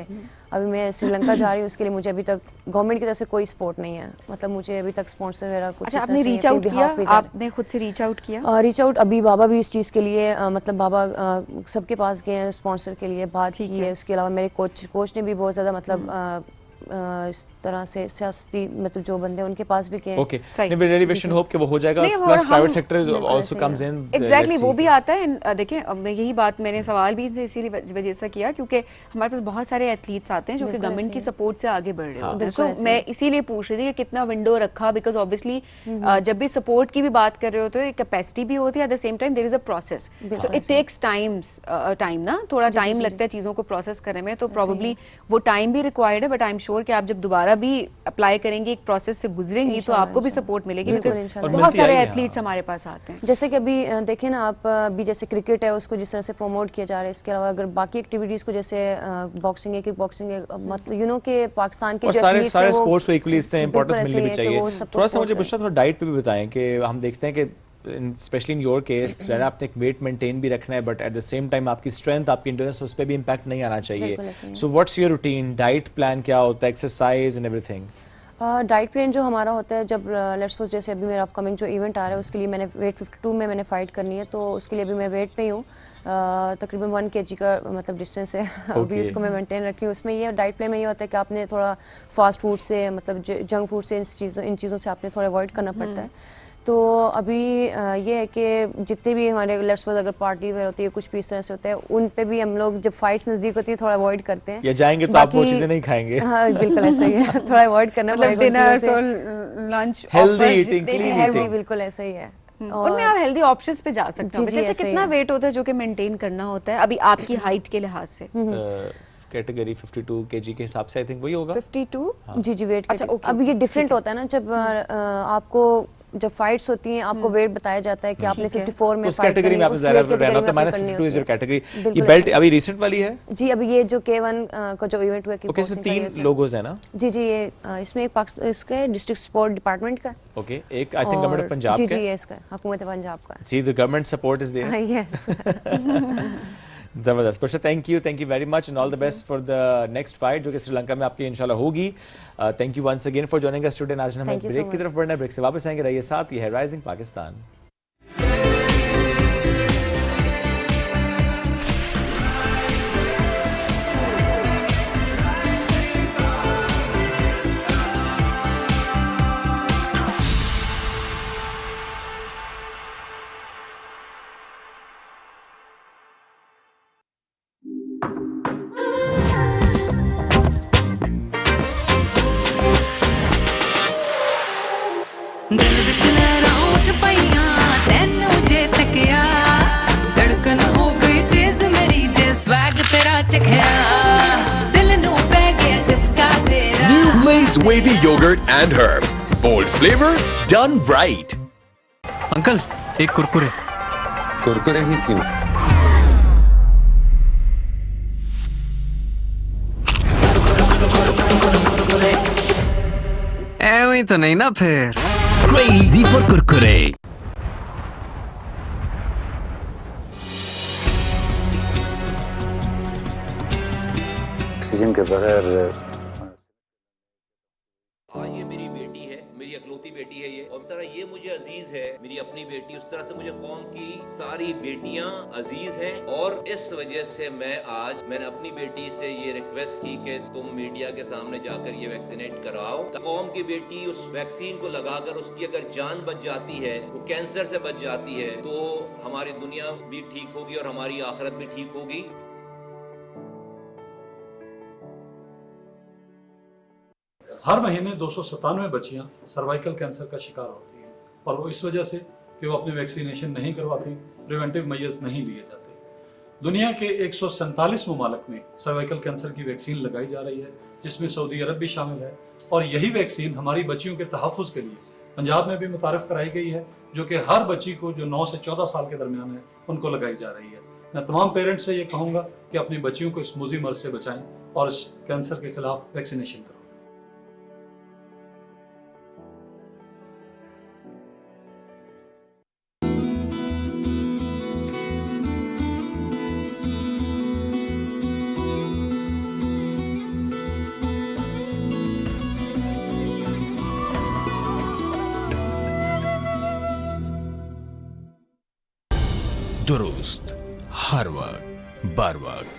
अभी मैं श्रीलंका जा रही हूँ, उसके लिए मुझे अभी तक गवर्नमेंट की तरफ से कोई सपोर्ट नहीं है, मतलब मुझे अभी तक स्पॉन्सर वगैरह कुछ। अच्छा, आपने रीच आउट किया? आपने खुद से रीच आउट किया? रीच आउट अभी बाबा भी इस चीज़ के लिए मतलब बाबा सबके पास गए हैं स्पॉन्सर के लिए, बात की है। उसके अलावा मेरे कोच ने भी बहुत ज़्यादा मतलब इस तरह से सियासी मतलब जो बंदे उनके पास भी गए। Okay, we really wish and hope कि वो हो जाएगा, plus private sector also comes in. Exactly, वो भी आता है। देखें, अब मैं यही बात मैंने सवाल भी इसी वजह से किया क्योंकि हमारे पास बहुत सारे एथलीट्स आते हैं जो कि गवर्नमेंट की सपोर्ट से आगे बढ़ रहे होते हैं। सो मैं इसीलिए पूछ रही थी कि कितना विंडो रखा, बिकॉज ऑब्वियसली जब भी सपोर्ट की भी बात कर रहे होते हैं कैपेसिटी भी होती है, at the same time there is a process, so it takes time ना, थोड़ा टाइम लगता है चीज़ों को प्रोसेस करने में। तो प्रोबेबली वो टाइम भी रिक्वायर्ड है, बट आई एम श्योर कि आप जब दोबारा भी अप्लाई करेंगे, एक प्रोसेस से गुजरेंगी, तो आपको भी सपोर्ट मिलेगी, बिकॉज़ बहुत सारे एथलीट्स हमारे पास आते हैं। जैसे कि अभी देखें ना आप, अभी जैसे क्रिकेट है उसको जिस तरह से प्रमोट किया जा रहा है, इसके अलावा अगर बाकी एक्टिविटीज़ को जैसे बॉक्सिंग है, किक बॉक्सिंग है, मतलब यू नो कि पाकिस्तान के सारे स्पोर्ट्स को इक्वली इंपॉर्टेंस मिलनी भी चाहिए। थोड़ा सा मुझे बुशरा थोड़ा डाइट पे भी बताएं कि हम देखते हैं कि स्पेशली इन योर केस आपने एक वेट मेंटेन भी रखना है, but at the same time आपकी स्ट्रेंथ, आपकी इंड्योरेंस, उस पर भी इम्पैक्ट नहीं आना चाहिए। So what's your routine, diet plan क्या होता है, exercise and everything? Diet plan जो हमारा होता है, जब लेट्स सपोज जैसे अभी मेरा अपकमिंग जो इवेंट आ रहा है उसके लिए मैंने वेट 52 में मैंने फाइट करनी है, तो उसके लिए अभी मैं वेट पे ही हूँ। तकरीबन 1 kg का मतलब डिस्टेंस है अभी उसको मैं मेंटेन रख रही हूँ। उसमें ये डाइट प्लान में ये होता है कि आपने थोड़ा फास्ट फूड से, मतलब जंक फूड से, इन चीज़ों से आपने थोड़ा अवॉइड करना पड़ता है। तो अभी ये है कि जितने भी हमारे लेट्स सपोज अगर पार्टी वगैरह होती है, कुछ भी इस तरह से होता है, उन पे भी हम लोग जब फाइट्स नज़दीक होती है थोड़ा अवॉइड करते हैं। या जाएंगे तो आप वो चीज़ें नहीं खाएंगे। हाँ बिल्कुल ऐसा ही है, थोड़ा अवॉइड करना पड़ेगा। Dinner, lunch, healthy eating, healthy, बिल्कुल ऐसा ही है। उनमें आप हेल्दी ऑप्शंस पे जा सकते हैं। अच्छा, कितना वेट होता है जो कि मेंटेन करना होता है अभी आपकी हाइट के लिहाज से? कैटेगरी 52 kg के हिसाब से आई थिंक वही होगा 52 जी जी वेट अच्छा, okay, अब ये डिफरेंट होता है ना जब आपको जब फाइट्स होती हैं आपको वेट बताया जाता है कि आपने 54 में उस कैटेगरी में आपने ज़्यादा रहना होता है -52 इज योर कैटेगरी। ये बेल्ट अभी रिसेंट वाली है जी, अभी ये जो K1 का जो इवेंट हुआ ओके, इसमें 3 लोगोस है ना? जी जी, ये इसमें एक इसका डिस्ट्रिक्ट स्पोर्ट डिपार्टमेंट का ओके, एक I think government of Punjab का जी जी, इसका हुकूमत पंजाब का। See the government support is there. Yes जबरदस्त। पर thank you very much and all the best for the next fight जो कि श्रीलंका में आपकी इंशाल्लाह होगी। Thank you once again for joining us today. आज हम ब्रेक की तरफ बढ़ना है, ब्रेक से वापस आएंगे, रहिए साथ। ये है राइजिंग पाकिस्तान। दिल विच लहरां उठ पईयां तैनू जे तकिया धड़कन हो गई तेज मेरी जे स्वैग तेरा चखया दिल नू पै गया जिसका तेरा। New Lay's Wavy Yogurt and Herb. Bold flavor done right. Uncle एक कुरकुरे। कुरकुरे ही क्यों? ऐਵੇਂ ही तो नहीं ना फिर। Crazy for Kurkure. ऑक्सीजन के बगैर हाँ, ये मेरी बेटी है, मेरी अकलौती बेटी है ये, और इस तरह ये मुझे अजीज है, मेरी अपनी बेटी। उस तरह से मुझे कौम की सारी बेटियां अजीज हैं, और इस वजह से मैंने अपनी बेटी से ये रिक्वेस्ट की कि तुम मीडिया के सामने जाकर ये वैक्सीनेट कराओ। तो कौम की बेटी उस वैक्सीन को लगाकर उसकी अगर जान बच जाती है, वो कैंसर से बच जाती है, तो हमारी दुनिया भी ठीक होगी और हमारी आखिरत भी ठीक होगी। हर महीने 297 बच्चियां सर्वाइकल कैंसर का शिकार होती हैं, और वो इस वजह से कि वो अपने वैक्सीनेशन नहीं करवाती, प्रिवेंटिव मेजर्स नहीं लिए जाते। दुनिया के 147 ममालिक में सर्वाइकल कैंसर की वैक्सीन लगाई जा रही है, जिसमें सऊदी अरब भी शामिल है, और यही वैक्सीन हमारी बच्चियों के तहफ़्फ़ुज़ के लिए पंजाब में भी मुतारफ़ कराई गई है, जो कि हर बच्ची को जो 9 से 14 साल के दरमियान है उनको लगाई जा रही है। मैं तमाम पेरेंट्स से ये कहूँगा कि अपनी बच्चियों को इस मुज़ी मर्ज़ से बचाएं और इस कैंसर के खिलाफ वैक्सीनेशन करवाएं। दुरुस्त हर वक्त बर वक्त।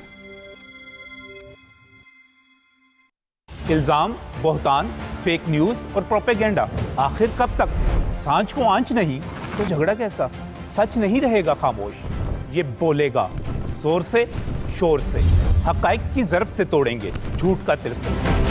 इल्जाम, बोहतान, फेक न्यूज और प्रोपेगेंडा, आखिर कब तक? सांझ को आंच नहीं तो झगड़ा कैसा? सच नहीं रहेगा खामोश, ये बोलेगा जोर से शोर से। हकाइक की जरब से तोड़ेंगे झूठ का तिरस्कार।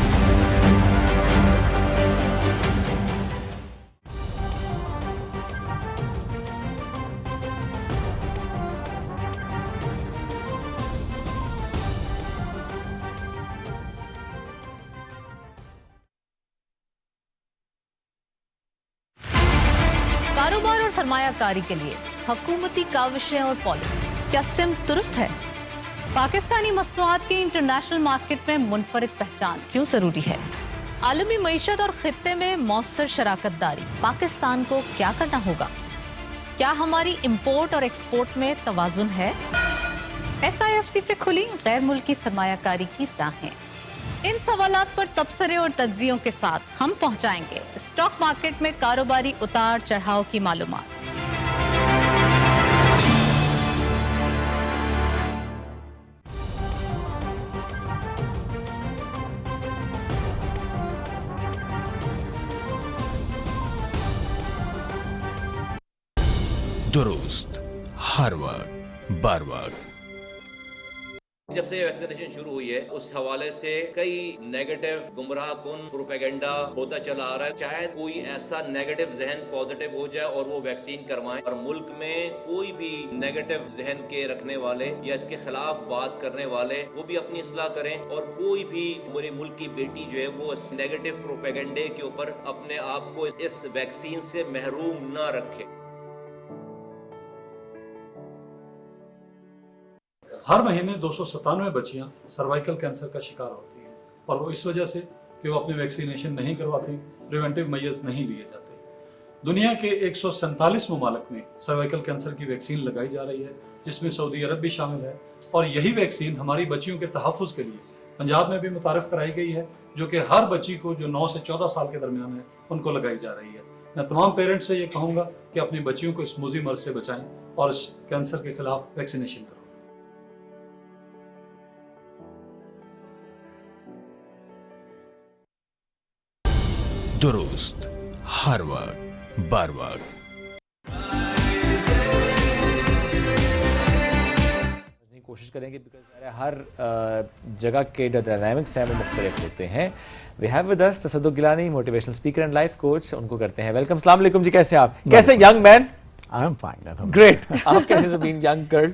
कारोबार और सरमायाकारी के लिए हुकूमती काविशें और पॉलिसी, क्या सिमत दुरुस्त है? पाकिस्तानी मसनूआत की इंटरनेशनल मार्केट में मुनफरिद पहचान क्यों जरूरी है? आलमी मईशत और खित्ते में मौसर शराकत दारी, पाकिस्तान को क्या करना होगा? क्या हमारी इम्पोर्ट और एक्सपोर्ट में तवाजुन है? SIFC से खुली गैर मुल्की सरमायाकारी की राहें। इन सवालात पर तबसरे और तज्जियों के साथ हम पहुंचाएंगे स्टॉक मार्केट में कारोबारी उतार चढ़ाव की मालूमात। दुरुस्त हर वक्त बर वक्त। जब से वैक्सीनेशन शुरू हुई है उस हवाले से कई नेगेटिव गुमराह कुन प्रोपेगेंडा होता चला आ रहा है। शायद कोई ऐसा नेगेटिव जहन पॉजिटिव हो जाए और वो वैक्सीन करवाएं और मुल्क में कोई भी नेगेटिव जहन के रखने वाले या इसके खिलाफ बात करने वाले वो भी अपनी इस्लाह करें और कोई भी मेरे मुल्क की बेटी जो है वो इस नेगेटिव प्रोपेगेंडे के ऊपर अपने आप को इस वैक्सीन से महरूम ना रखे। हर महीने 297 बच्चियां सर्वाइकल कैंसर का शिकार होती हैं और वो इस वजह से कि वो अपने वैक्सीनेशन नहीं करवाती, प्रिवेंटिव मेजर्स नहीं लिए जाते। दुनिया के 147 ममालिक में सर्वाइकल कैंसर की वैक्सीन लगाई जा रही है, जिसमें सऊदी अरब भी शामिल है। और यही वैक्सीन हमारी बच्चियों के तहफ़्फ़ुज़ के लिए पंजाब में भी मुतारिफ कराई गई है, जो कि हर बच्ची को जो 9 से 14 साल के दरमियान है उनको लगाई जा रही है। मैं तमाम पेरेंट्स से ये कहूँगा कि अपनी बच्चियों को इस मूज़ी मर्ज से बचाएं और इस कैंसर के खिलाफ वैक्सीनेशन करें। दुरुस्त हर वक्त बर वक्त। कोशिश करेंगे बिकॉज हर जगह के जो डायनामिक्स हैं वो मुख्तलिफ होते हैं। We have with us Tasadduq Gilani, motivational speaker and life coach, उनको करते हैं वेलकम। अस्सलाम वालेकुम जी, कैसे आप? कैसे young man? I am fine. Great. आप कैसे Sabeen young girl?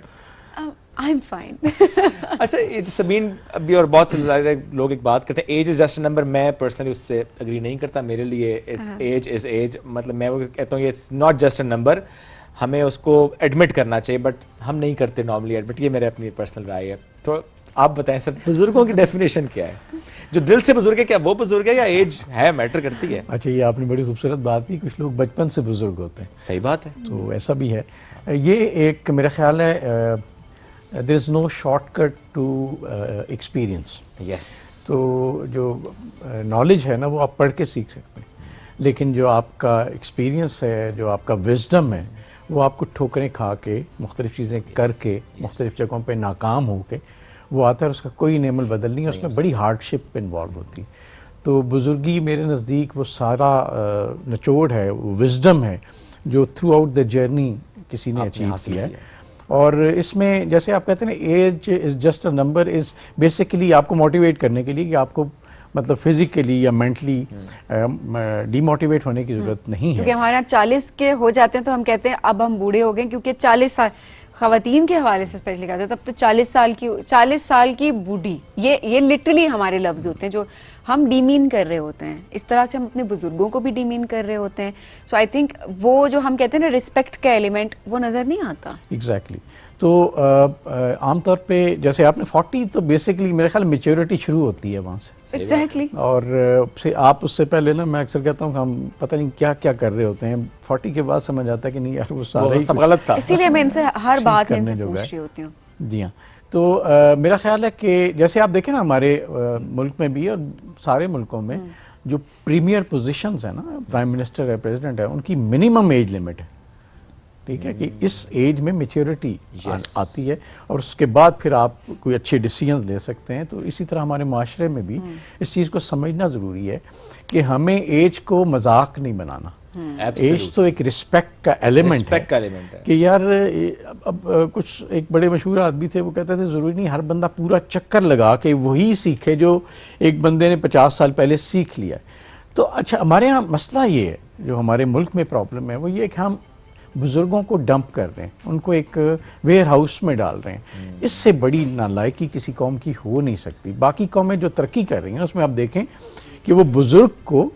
I am fine. अच्छा सबीन, अभी और बहुत से लोग एक बात करते हैं age is just a number. मैं पर्सनली उससे अग्री नहीं करता। मेरे लिए इट्स एज इज एज, मतलब मैं वो कहता हूँ it's not just a number, हमें उसको एडमिट करना चाहिए, बट हम नहीं करते नॉर्मली एडमिट। ये मेरे अपनी पर्सनल राय है। तो आप बताएं सर, बुजुर्गों की डेफिनेशन क्या है? जो दिल से बुजुर्ग है, क्या वो बुजुर्ग है या एज है मैटर करती है? अच्छा, ये आपने बड़ी खूबसूरत बात की। कुछ लोग बचपन से बुजुर्ग होते हैं। सही बात है। तो ऐसा भी है। ये एक मेरा ख्याल है there is no shortcut to experience. Yes. तो जो नॉलेज है ना वो आप पढ़ के सीख सकते हैं, लेकिन जो आपका एक्सपीरियंस है, जो आपका विजडम है, वो आपको ठोकरें खा के, मुख्तलिफ चीज़ें करके, मुख्तलिफ जगहों पे नाकाम हो के वो आता है। उसका कोई नेमल बदल नहीं है, उसमें बड़ी हार्डशिप इन्वॉल्व होती है। तो बुजुर्गी मेरे नज़दीक वो सारा निचोड़ है, वो विजडम है जो थ्रू आउट द जर्नी किसी ने अचीव किया है। और इसमें जैसे आप कहते हैं ना, age is just a number, is basically आपको मोटिवेट करने के लिए कि आपको मतलब फिजिकली या मेंटली डीमोटिवेट होने की ज़रूरत नहीं है। क्योंकि हमारे यहाँ 40 के हो जाते हैं तो हम कहते हैं अब हम बूढ़े हो गए, क्योंकि 40 साल ख़वातीन के हवाले से स्पेशली कहते हैं, तब तो 40 साल की बूढ़ी, ये लिटरली हमारे लफ्ज़ होते हैं जो हम डीमीन कर रहे होते हैं। इस तरह से हम अपने बुजुर्गों को भी डीमीन कर रहे होते हैं। सो आई थिंक वो जो हम कहते हैं ना रिस्पेक्ट का एलिमेंट, वो नज़र नहीं आता। एग्जैक्टली। तो आमतौर पे जैसे आपने 40, तो बेसिकली मेरे ख्याल मेच्योरिटी शुरू होती है वहाँ से। एग्जैक्टली। और आप उससे पहले ना, मैं अक्सर कहता हूँ कि हम पता नहीं क्या क्या कर रहे होते हैं। 40 के बाद समझ आता है कि नहीं यार वो सारा ही सब गलत था। इसीलिए मैं इनसे हर बात में इनसे पूछ रही होती हूँ। जी हाँ। तो मेरा ख्याल है कि जैसे आप देखें ना, हमारे मुल्क में भी और सारे मुल्कों में जो प्रीमियर पोजीशंस है ना, प्राइम मिनिस्टर है, प्रेसिडेंट है, उनकी मिनिमम एज लिमिट है। ठीक है कि इस एज में मेच्योरिटी आती है और उसके बाद फिर आप कोई अच्छे डिसीजंस ले सकते हैं। तो इसी तरह हमारे माशरे में भी इस चीज़ को समझना ज़रूरी है कि हमें एज को मजाक नहीं बनाना। एज तो एक रिस्पेक्ट का एलिमेंट है कि यार अब कुछ एक बड़े मशहूर आदमी थे, वो कहते थे ज़रूरी नहीं हर बंदा पूरा चक्कर लगा के वही सीखे जो एक बंदे ने 50 साल पहले सीख लिया। तो अच्छा, हमारे यहाँ मसला ये है, जो हमारे मुल्क में प्रॉब्लम है वो ये कि हम बुज़ुर्गों को डंप कर रहे हैं, उनको एक वेयर हाउस में डाल रहे हैं। इससे बड़ी नालायकी किसी कौम की हो नहीं सकती। बाकी कौमें जो तरक्की कर रही हैं उसमें आप देखें कि वो बुज़ुर्ग को,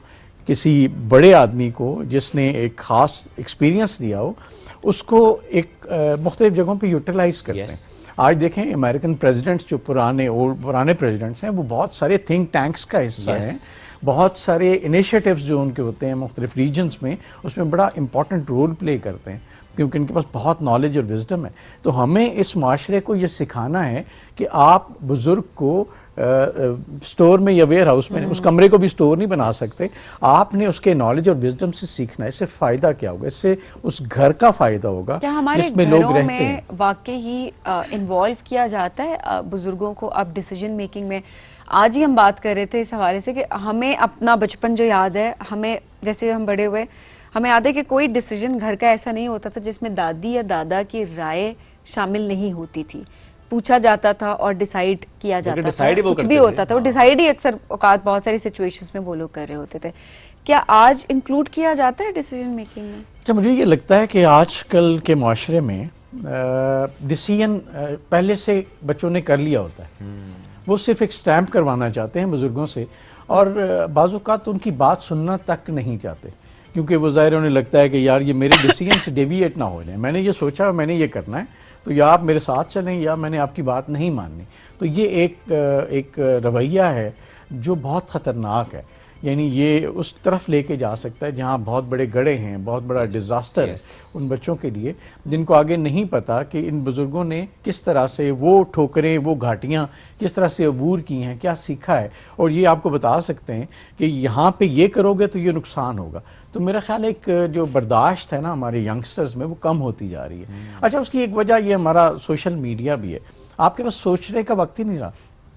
किसी बड़े आदमी को जिसने एक ख़ास एक्सपीरियंस लिया हो, उसको एक मुख्तलिफ जगहों पे यूटिलाइज करते हैं। आज देखें अमेरिकन प्रेसिडेंट्स जो पुराने प्रेसिडेंट्स हैं, वो बहुत सारे थिंक टैंक्स का हिस्सा हैं। बहुत सारे इनिशिएटिव्स जो उनके होते हैं मुख्तलिफ रीजन्स में, उसमें बड़ा इंपॉर्टेंट रोल प्ले करते हैं क्योंकि इनके पास बहुत नॉलेज और विजडम है। तो हमें इस माशरे को ये सिखाना है कि आप बुज़ुर्ग को स्टोर में या वेयर हाउस में, उस कमरे को भी स्टोर नहीं बना सकते। आपने उसके नॉलेज और विजडम से सीखना है। इससे फ़ायदा क्या होगा? इससे उस घर का फ़ायदा होगा जिसमें लोग रहते हैं। वाकई ही इन्वॉल्व किया जाता है बुज़ुर्गों को अब डिसीजन मेकिंग में। आज ही हम बात कर रहे थे इस हवाले से कि हमें अपना बचपन जो याद है, हमें जैसे हम बड़े हुए, हमें याद है कि कोई डिसीजन घर का ऐसा नहीं होता था जिसमें दादी या दादा की राय शामिल नहीं होती थी। पूछा जाता था और डिसाइड किया जाता था, decide ही वो कुछ भी करते होता था, वो डिसाइड ही अक्सर औकात बहुत सारी सिचुएशंस में वो लोग कर रहे होते थे। क्या आज इंक्लूड किया जाता है डिसीजन मेकिंग में? अच्छा, मुझे ये लगता है कि आजकल के माशरे में डिसीजन पहले से बच्चों ने कर लिया होता है, वो सिर्फ एक स्टैम्प करवाना चाहते हैं बुजुर्गों से, और बाज़ औक़ात उनकी बात सुनना तक नहीं चाहते, क्योंकि वो ज़ाहिर उन्हें लगता है कि यार ये मेरे डिसीजन से डेविएट ना हो जाए, मैंने ये सोचा मैंने ये करना है, तो या आप मेरे साथ चलें या मैंने आपकी बात नहीं माननी। तो ये एक रवैया है जो बहुत ख़तरनाक है, यानी ये उस तरफ लेके जा सकता है जहाँ बहुत बड़े गड्ढे हैं, बहुत बड़ा डिज़ास्टर है उन बच्चों के लिए जिनको आगे नहीं पता कि इन बुज़ुर्गों ने किस तरह से वो ठोकरें, वो घाटियाँ किस तरह से अबूर की हैं, क्या सीखा है, और ये आपको बता सकते हैं कि यहाँ पे ये करोगे तो ये नुकसान होगा। तो मेरा ख्याल एक जो बर्दाश्त है ना हमारे यंगस्टर्स में वो कम होती जा रही है। अच्छा, उसकी एक वजह ये हमारा सोशल मीडिया भी है, आपके पास सोचने का वक्त ही नहीं रहा,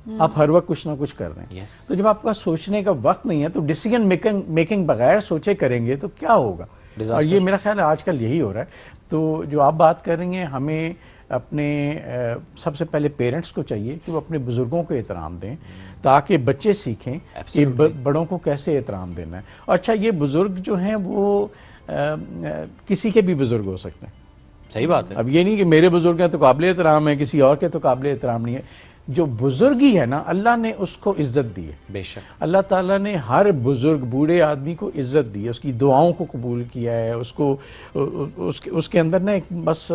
आप हर वक्त कुछ ना कुछ कर रहे हैं। तो जब आपका सोचने का वक्त नहीं है तो डिसीजन मेकिंग बगैर सोचे करेंगे तो क्या होगा, और ये मेरा ख्याल है आजकल यही हो रहा है। तो जो आप बात कर रही हैं, हमें अपने सबसे पहले पेरेंट्स को चाहिए कि वो अपने बुज़ुर्गों को एहतराम दें ताकि बच्चे सीखें कि बड़ों को कैसे एहतराम देना है। और अच्छा, ये बुज़ुर्ग जो हैं वो किसी के भी बुज़ुर्ग हो सकते हैं, सही बात है। अब ये नहीं कि मेरे बुज़ुर्ग हैं तो काबिल एहतराम है, किसी और के तो काबिल एहतराम नहीं है। जो बुजुर्गी है ना, अल्लाह ने उसको इज्जत दी है, बेशक अल्लाह ताला ने हर बुजुर्ग बूढ़े आदमी को इज्जत दी है, उसकी दुआओं को कबूल किया है, उसको उसके अंदर ना एक बस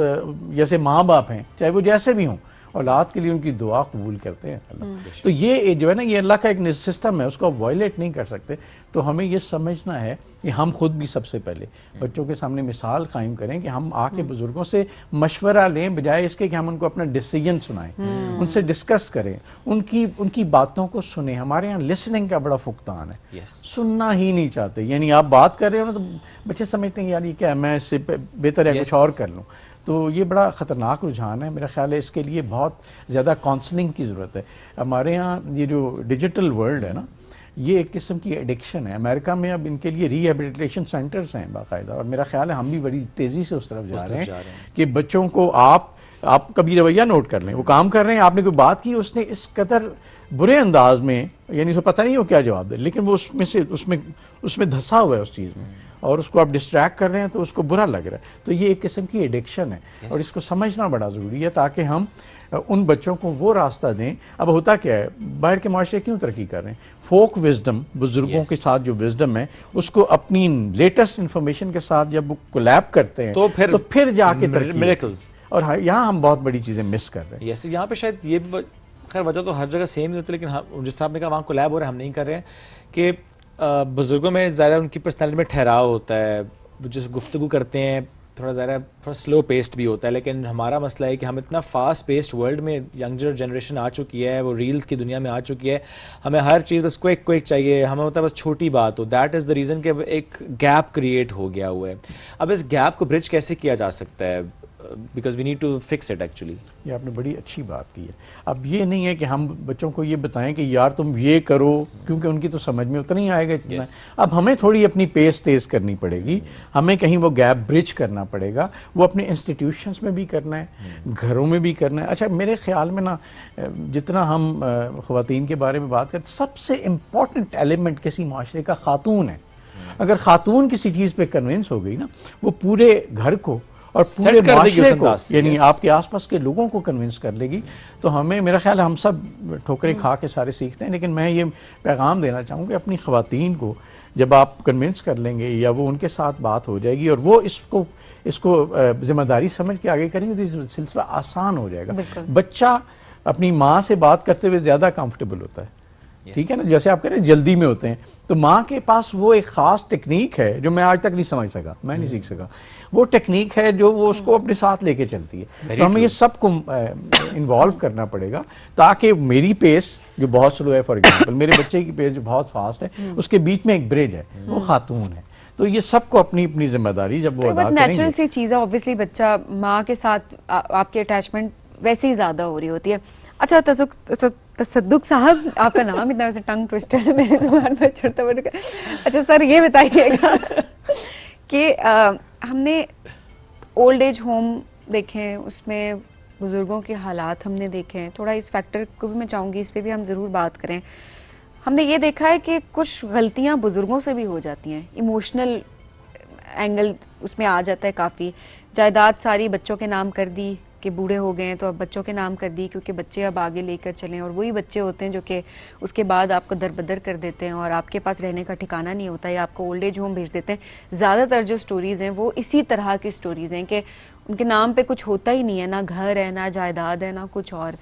जैसे माँ बाप हैं, चाहे वो जैसे भी हों, औलाद के लिए उनकी दुआ कबूल करते हैं अल्लाह। तो ये जो है ना, ये अल्लाह का एक सिस्टम है, उसको आप वायलेट नहीं कर सकते। तो हमें ये समझना है कि हम खुद भी सबसे पहले बच्चों के सामने मिसाल कायम करें कि हम आके बुजुर्गों से मशवरा लें, बजाय इसके कि हम उनको अपना डिसीजन सुनाएं, उनसे डिस्कस करें, उनकी बातों को सुने। हमारे यहाँ लिसनिंग का बड़ा फुकतान है, सुनना ही नहीं चाहते। यानी आप बात कर रहे हो ना तो बच्चे समझते हैं यार ये क्या है, मैं इससे बेहतर है कुछ और कर लूँ। तो ये बड़ा ख़तरनाक रुझान है, मेरा ख्याल है इसके लिए बहुत ज़्यादा काउंसलिंग की ज़रूरत है। हमारे यहाँ ये जो डिजिटल वर्ल्ड है ना, ये एक किस्म की एडिक्शन है। अमेरिका में अब इनके लिए रिहेबिलिटेशन सेंटर्स हैं बाकायदा, और मेरा ख्याल है हम भी बड़ी तेज़ी से उस तरफ जा रहे हैं कि बच्चों को आप कभी रवैया नोट कर लें, वो काम कर रहे हैं, आपने कोई बात की, उसने इस कदर बुरे अंदाज में, यानी उसको पता नहीं हो क्या जवाब दे, लेकिन वो उसमें धंसा हुआ है उस चीज़ में, और उसको आप डिस्ट्रैक्ट कर रहे हैं तो उसको बुरा लग रहा है। तो ये एक किस्म की एडिक्शन है, और इसको समझना बड़ा ज़रूरी है ताकि हम उन बच्चों को वो रास्ता दें। अब होता क्या है, बाहर के माशरे क्यों तरक्की कर रहे हैं, फोक विजडम, बुजुर्गों के साथ जो विजडम है उसको अपनी लेटेस्ट इंफॉर्मेशन के साथ जब वो कोलैब करते हैं तो फिर जाके मिरेकल्स, और यहाँ हम बहुत बड़ी चीज़ें मिस कर रहे हैं। यस, यहाँ पे शायद ये खैर वजह तो हर जगह सेम ही होती है, लेकिन हम जिस आपने कहा वहाँ कोलैब हो रहा है, हम नहीं कर रहे हैं कि बुजुर्गों में ज़्यादा उनकी पर्सनैलिटी में ठहराव होता है, वो जो गुफ्तगू करते हैं थोड़ा स्लो पेस्ड भी होता है। लेकिन हमारा मसला है कि हम इतना फास्ट पेस्ड वर्ल्ड में, यंगर जनरेशन आ चुकी है, वो रील्स की दुनिया में आ चुकी है, हमें हर चीज़ बस क्विक चाहिए, हमें होता है बस छोटी बात हो। दैट इज़ द रीज़न कि एक गैप क्रिएट हो गया हुआ है। अब इस गैप को ब्रिज कैसे किया जा सकता है, because we need to fix it actually. ये आपने बड़ी अच्छी बात की है। अब ये नहीं है कि हम बच्चों को ये बताएं कि यार तुम ये करो, क्योंकि उनकी तो समझ में उतना ही आएगा जितना। अब हमें थोड़ी अपनी पेस तेज़ करनी पड़ेगी, हमें कहीं वो गैप ब्रिज करना पड़ेगा। वो अपने इंस्टीट्यूशंस में भी करना है, घरों में भी करना है। अच्छा, मेरे ख्याल में ना जितना हम ख़वातीन के बारे में बात करते, सबसे इम्पॉर्टेंट एलिमेंट किसी माशरे का खातून है। अगर खातून किसी चीज़ पर कन्विंस हो गई ना, वो पूरे घर को और पूरे माशरे को, यानी आपके आसपास के लोगों को कन्विंस कर लेगी। तो हमें, मेरा ख्याल है हम सब ठोकरें खा के सारे सीखते हैं, लेकिन मैं ये पैगाम देना चाहूँगी अपनी ख़वातीन को, जब आप कन्विंस कर लेंगे या वो उनके साथ बात हो जाएगी और वो इसको जिम्मेदारी समझ के आगे करेंगे तो ये सिलसिला आसान हो जाएगा। बच्चा अपनी माँ से बात करते हुए ज़्यादा कंफर्टेबल होता है, ठीक है ना, जैसे आप कह रहे हैं जल्दी में होते हैं। तो माँ के पास वो एक ख़ास टेक्निक है जो मैं आज तक नहीं समझ सका, मैं नहीं सीख सका। वो टेक्निक है जो वो उसको अपने साथ लेके चलती है। तो हमें ये सब को इन्वॉल्व करना पड़ेगा ताकि मेरी पेस जो बहुत स्लो है, फॉर एग्जांपल मेरे बच्चे की पेस जो बहुत फास्ट है, उसके बीच में एक ब्रिज है, वो खातून है। तो ये सबको अपनी अपनी जिम्मेदारी जब वो अदा करेंगे, नेचुरल सी चीज़ है। ऑब्वियसली बच्चा माँ के साथ आपकी अटैचमेंट वैसे ही ज़्यादा हो रही होती है। अच्छा, तसद्दुक साहब, आपका नाम इतना वैसे टंग ट्विस्टर है, मेरे जुबान पर चढ़ता बढ़। अच्छा सर, ये बताइएगा कि हमने ओल्ड एज होम देखे, उसमें बुज़ुर्गों के हालात हमने देखे हैं, थोड़ा इस फैक्टर को भी मैं चाहूँगी इस पे भी हम ज़रूर बात करें। हमने ये देखा है कि कुछ गलतियाँ बुज़ुर्गों से भी हो जाती हैं, इमोशनल एंगल उसमें आ जाता है काफ़ी। जायदाद सारी बच्चों के नाम कर दी कि बूढ़े हो गए हैं तो अब बच्चों के नाम कर दी, क्योंकि बच्चे अब आगे लेकर चलें, और वही बच्चे होते हैं जो कि उसके बाद आपको दरबदर कर देते हैं और आपके पास रहने का ठिकाना नहीं होता या आपको ओल्ड एज होम भेज देते हैं। ज़्यादातर जो स्टोरीज़ हैं वो इसी तरह की स्टोरीज़ हैं कि उनके नाम पे कुछ होता ही नहीं है, ना घर है, ना जायदाद है, ना कुछ और।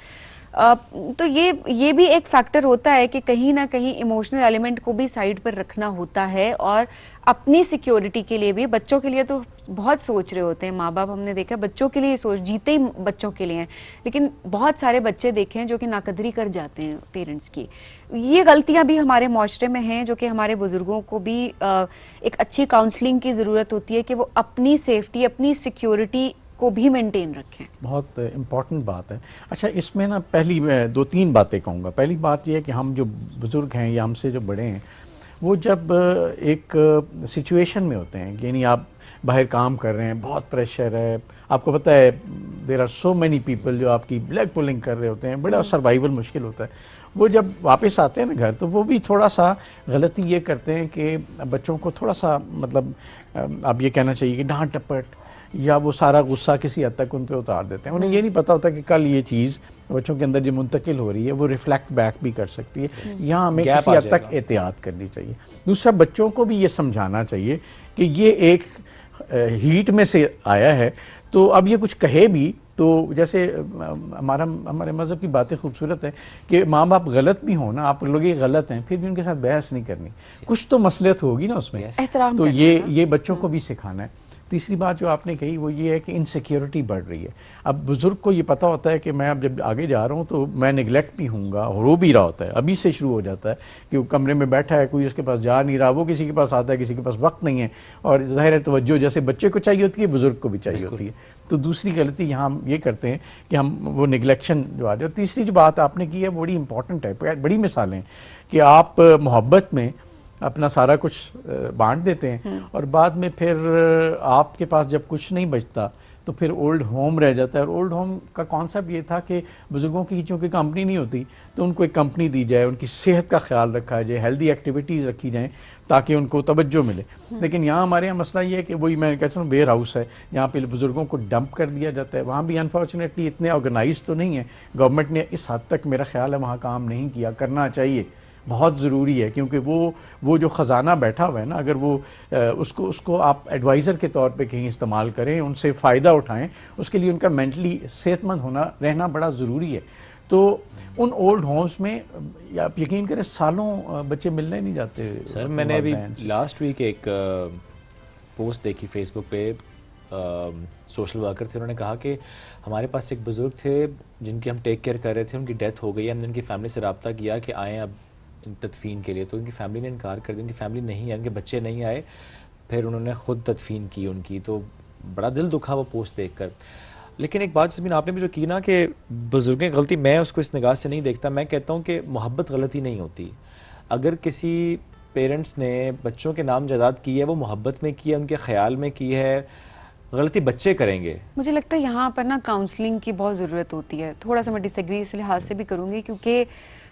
तो ये भी एक फैक्टर होता है कि कहीं ना कहीं इमोशनल एलिमेंट को भी साइड पर रखना होता है, और अपनी सिक्योरिटी के लिए भी। बच्चों के लिए तो बहुत सोच रहे होते हैं माँ बाप, हमने देखा बच्चों के लिए सोच, जीते ही बच्चों के लिए हैं, लेकिन बहुत सारे बच्चे देखे हैं जो कि नाकदरी कर जाते हैं पेरेंट्स की। ये गलतियाँ भी हमारे माशरे में हैं, जो कि हमारे बुजुर्गों को भी एक अच्छी काउंसलिंग की ज़रूरत होती है कि वो अपनी सेफ्टी, अपनी सिक्योरिटी को भी मेंटेन रखें। बहुत इम्पॉर्टेंट बात है। अच्छा, इसमें ना पहली मैं 2-3 बातें कहूँगा। पहली बात यह है कि हम जो बुज़ुर्ग हैं या हमसे जो बड़े हैं, वो जब एक सिचुएशन में होते हैं, यानी आप बाहर काम कर रहे हैं, बहुत प्रेशर है, आपको पता है there are so many people जो आपकी ब्लैक पुलिंग कर रहे होते हैं, बड़ा सर्वाइवल मुश्किल होता है। वो जब वापस आते हैं ना घर, तो वो भी थोड़ा सा गलती ये करते हैं कि बच्चों को थोड़ा सा मतलब आप ये कहना चाहिए कि डांट टपट या वो सारा गुस्सा किसी हद तक उन पे उतार देते हैं। उन्हें ये नहीं पता होता कि कल ये चीज़ बच्चों के अंदर जो मुंतकिल हो रही है वो रिफ्लेक्ट बैक भी कर सकती है। यहाँ हमें किसी हद तक एहतियात करनी चाहिए। दूसरा, बच्चों को भी ये समझाना चाहिए कि ये एक हीट में से आया है, तो अब ये कुछ कहे भी तो जैसे हमारे मज़हब की बातें खूबसूरत है कि माँ बाप गलत भी हो ना, आप लोग ये गलत हैं, फिर भी उनके साथ बहस नहीं करनी, कुछ तो मसलियत होगी ना उसमें, तो ये बच्चों को भी सिखाना है। तीसरी बात जो आपने कही वो ये है कि इनसिक्योरिटी बढ़ रही है। अब बुज़ुर्ग को ये पता होता है कि मैं अब जब आगे जा रहा हूँ तो मैं निगलेक्ट भी हूँगा, रो भी रहा होता है, अभी से शुरू हो जाता है कि वो कमरे में बैठा है, कोई उसके पास जा नहीं रहा, वो किसी के पास आता है, किसी के पास वक्त नहीं है, और ज़ाहिर है तवज्जो जैसे बच्चे को चाहिए होती है बुज़ुर्ग को भी चाहिए होती है। तो दूसरी गलती यहाँ हम ये करते हैं कि हम वो निगलेक्शन जो आ जाए। तीसरी जो बात आपने की है बड़ी इंपॉर्टेंट है, बड़ी मिसालें कि आप मोहब्बत में अपना सारा कुछ बांट देते हैं और बाद में फिर आपके पास जब कुछ नहीं बचता तो फिर ओल्ड होम रह जाता है। और ओल्ड होम का कॉन्सेप्ट ये था कि बुज़ुर्गों की चूँकि कंपनी नहीं होती तो उनको एक कंपनी दी जाए, उनकी सेहत का ख्याल रखा जाए, हेल्दी एक्टिविटीज़ रखी जाएँ ताकि उनको तवज्जो मिले। लेकिन यहाँ हमारे यहाँ मसला ये है कि वही मैं कहता हूँ वेयर हाउस है, यहाँ पे बुज़ुर्गों को डंप कर दिया जाता है। वहाँ भी अनफॉर्चुनेटली इतने ऑर्गेनाइज तो नहीं है, गवर्नमेंट ने इस हद तक मेरा ख्याल है वहाँ काम नहीं किया, करना चाहिए, बहुत ज़रूरी है, क्योंकि वो जो ख़जाना बैठा हुआ है ना, अगर वो उसको आप एडवाइज़र के तौर पे कहीं इस्तेमाल करें, उनसे फ़ायदा उठाएं, उसके लिए उनका मेंटली सेहतमंद रहना बड़ा ज़रूरी है। तो उन ओल्ड होम्स में आप यकीन करें सालों बच्चे मिलने नहीं जाते। सर मैंने अभी लास्ट वीक एक पोस्ट देखी फेसबुक पे, सोशल वर्कर थे, उन्होंने कहा कि हमारे पास एक बुज़ुर्ग थे जिनकी हम टेक केयर कर रहे थे, उनकी डेथ हो गई, हमने उनकी फैमिली से रब्ता किया कि आएँ अब तदफीन के लिए, तो उनकी फैमिली ने इनकार कर दिया, उनकी फैमिली नहीं है, उनके बच्चे नहीं आए, फिर उन्होंने ख़ुद तदफीन की उनकी। तो बड़ा दिल दुखा वो पोस्ट देखकर। लेकिन एक बात जमीन आपने भी जो की ना कि बुज़ुर्गों की गलती, मैं उसको इस निगाह से नहीं देखता, मैं कहता हूँ कि मोहब्बत गलती नहीं होती। अगर किसी पेरेंट्स ने बच्चों के नाम जायदाद की है, वो मोहब्बत में की है, उनके ख्याल में की है, गलती बच्चे करेंगे। मुझे लगता है यहाँ पर ना काउंसलिंग की बहुत ज़रूरत होती है। थोड़ा सा मैं डिसएग्री इस लिहाज से भी करूँगी क्योंकि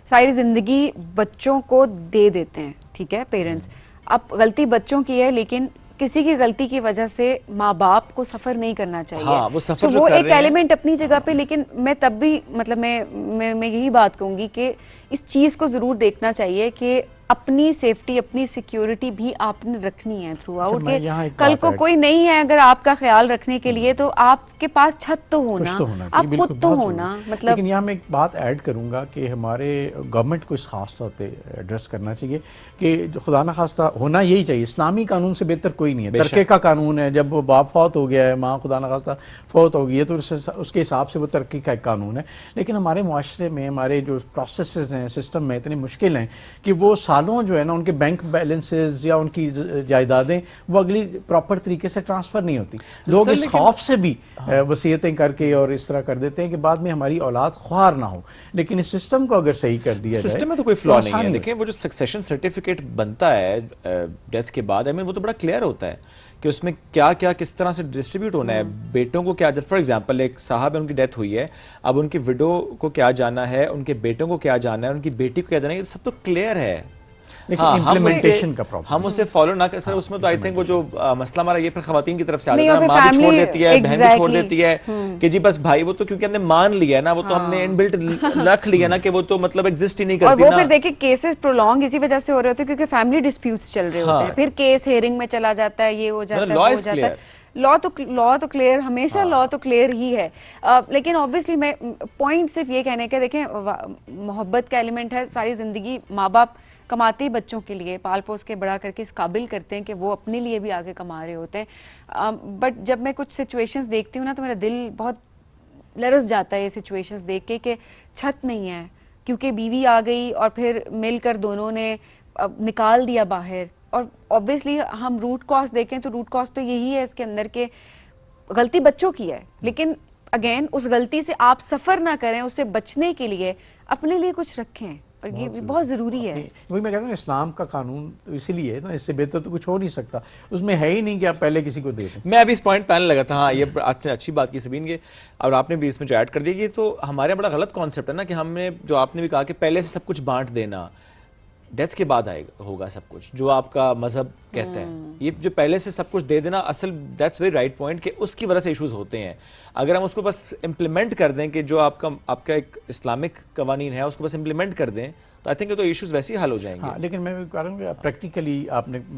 सारी ज़िंदगी बच्चों को दे देते हैं, ठीक है पेरेंट्स, अब गलती बच्चों की है, लेकिन किसी की गलती की वजह से माँ बाप को सफ़र नहीं करना चाहिए। हाँ, वो सफ़र वो एक एलिमेंट अपनी जगह पे, लेकिन मैं तब भी मतलब मैं यही बात कहूँगी कि इस चीज़ को ज़रूर देखना चाहिए कि अपनी सेफ्टी, अपनी सिक्योरिटी भी आपने रखनी है थ्रू आउट। के कल को कोई नहीं है अगर आपका ख्याल रखने के लिए, तो आपके पास छत तो होना, आप खुद तो होना। मतलब लेकिन यहाँ मैं एक बात ऐड करूँगा कि हमारे गवर्नमेंट को इस खास तौर पे एड्रेस करना चाहिए कि जो खुदा न खास्ता होना यही चाहिए, इस्लामी कानून से बेहतर कोई नहीं है। तरके का कानून है, जब वो बाप फौत हो गया है, माँ खुदा न खास्ता फौत हो गई है, तो उसके हिसाब से वो तरक्की का एक कानून है। लेकिन हमारे मुआशरे में हमारे जो प्रोसेस हैं, सिस्टम में इतने मुश्किल हैं कि वो सालों जो है ना उनके बैंक बैलेंसेस या उनकी जायदादें वो अगली प्रॉपर तरीके से ट्रांसफ़र नहीं होती। लोग इस खौफ से भी वसीयतें करके और इस तरह कर देते हैं कि बाद में हमारी औलाद ख्वार ना हो। लेकिन इस सिस्टम को अगर सही कर दिया जाए, सिस्टम में तो कोई फ्लॉ नहीं है। देखें वो जो सक्सेशन सर्टिफिकेट बनता है डेथ के बाद, वो तो बड़ा क्लियर होता है कि उसमें क्या क्या किस तरह से डिस्ट्रीब्यूट होना है, बेटों को क्या, फॉर एग्जांपल एक साहब है, उनकी डेथ हुई है, अब उनकी विडो को क्या जाना है, उनके बेटों को क्या जाना है, उनकी बेटी को क्या जाना है, ये सब तो क्लियर है। हाँ, इम्प्लीमेंटेशन का प्रॉब्लम हम उसे फॉलो ना कर सर, उसमें तो आई थिंक वो जो मसला हमारा ये फिर खवातीन की तरफ से आता नहीं, है, और माँ भी फिर छोड़ देती है, बहन भी छोड़ exactly. देती है कि जी बस भाई वो तो क्योंकि हमने मान लिया ना, वो तो हमने इनबिल्ट रख लिया ना कि वो तो मतलब एग्जिस्ट ही नहीं और करती वो ना। फिर देखिए केसेस प्रोलॉन्ग इसी वजह से हो रहे होते हैं क्योंकि फैमिली डिस्प्यूट्स चल रहे होते हैं, फिर केस हियरिंग में चला जाता है, ये हो जाता है, वो हो जाता है। लॉ तो क्लियर, हमेशा लॉ तो क्लियर ही है। लेकिन ऑब्वियसली मैं पॉइंट सिर्फ ये कहने का, देखें मोहब्बत का एलिमेंट है, सारी जिंदगी माँ बाप कमाते ही बच्चों के लिए पाल पोस के बड़ा करके इस काबिल करते हैं कि वो अपने लिए भी आगे कमा रहे होते हैं। बट जब मैं कुछ सिचुएशंस देखती हूँ ना तो मेरा दिल बहुत लरस जाता है ये सिचुएशंस देख के कि छत नहीं है क्योंकि बीवी आ गई और फिर मिलकर दोनों ने निकाल दिया बाहर। और ऑब्वियसली हम रूट कॉज देखें तो रूट कॉज तो यही है इसके अंदर के गलती बच्चों की है, लेकिन अगेन उस गलती से आप सफ़र ना करें, उससे बचने के लिए अपने लिए कुछ रखें और ये बहुत ज़रूरी है। वही मैं कहता हूँ इस्लाम का कानून इसीलिए है ना, इससे बेहतर तो कुछ हो नहीं सकता, उसमें है ही नहीं कि आप पहले किसी को दे दें। मैं अभी इस पॉइंट पैनल लगा था, हाँ ये अच्छी बात की सबीन के, और आपने भी इसमें जो ऐड कर दिया, ये तो हमारे बड़ा गलत कॉन्सेप्ट है ना कि हमें, जो आपने भी कहा कि पहले से सब कुछ बांट देना, डेथ के बाद आएगा होगा सब कुछ, जो आपका मजहब कहता है, ये जो पहले से सब कुछ दे देना, असल दैट्स वेरी राइट पॉइंट कि उसकी वजह से इश्यूज होते हैं। अगर हम उसको बस इम्प्लीमेंट कर दें कि जो आपका एक इस्लामिक कवानीन है उसको बस इम्प्लीमेंट कर दें तो आई थिंक तो इश्यूज वैसे ही हल हो जाएंगे। हाँ, लेकिन मैं भी कह रहा हूँ कि प्रैक्टिकली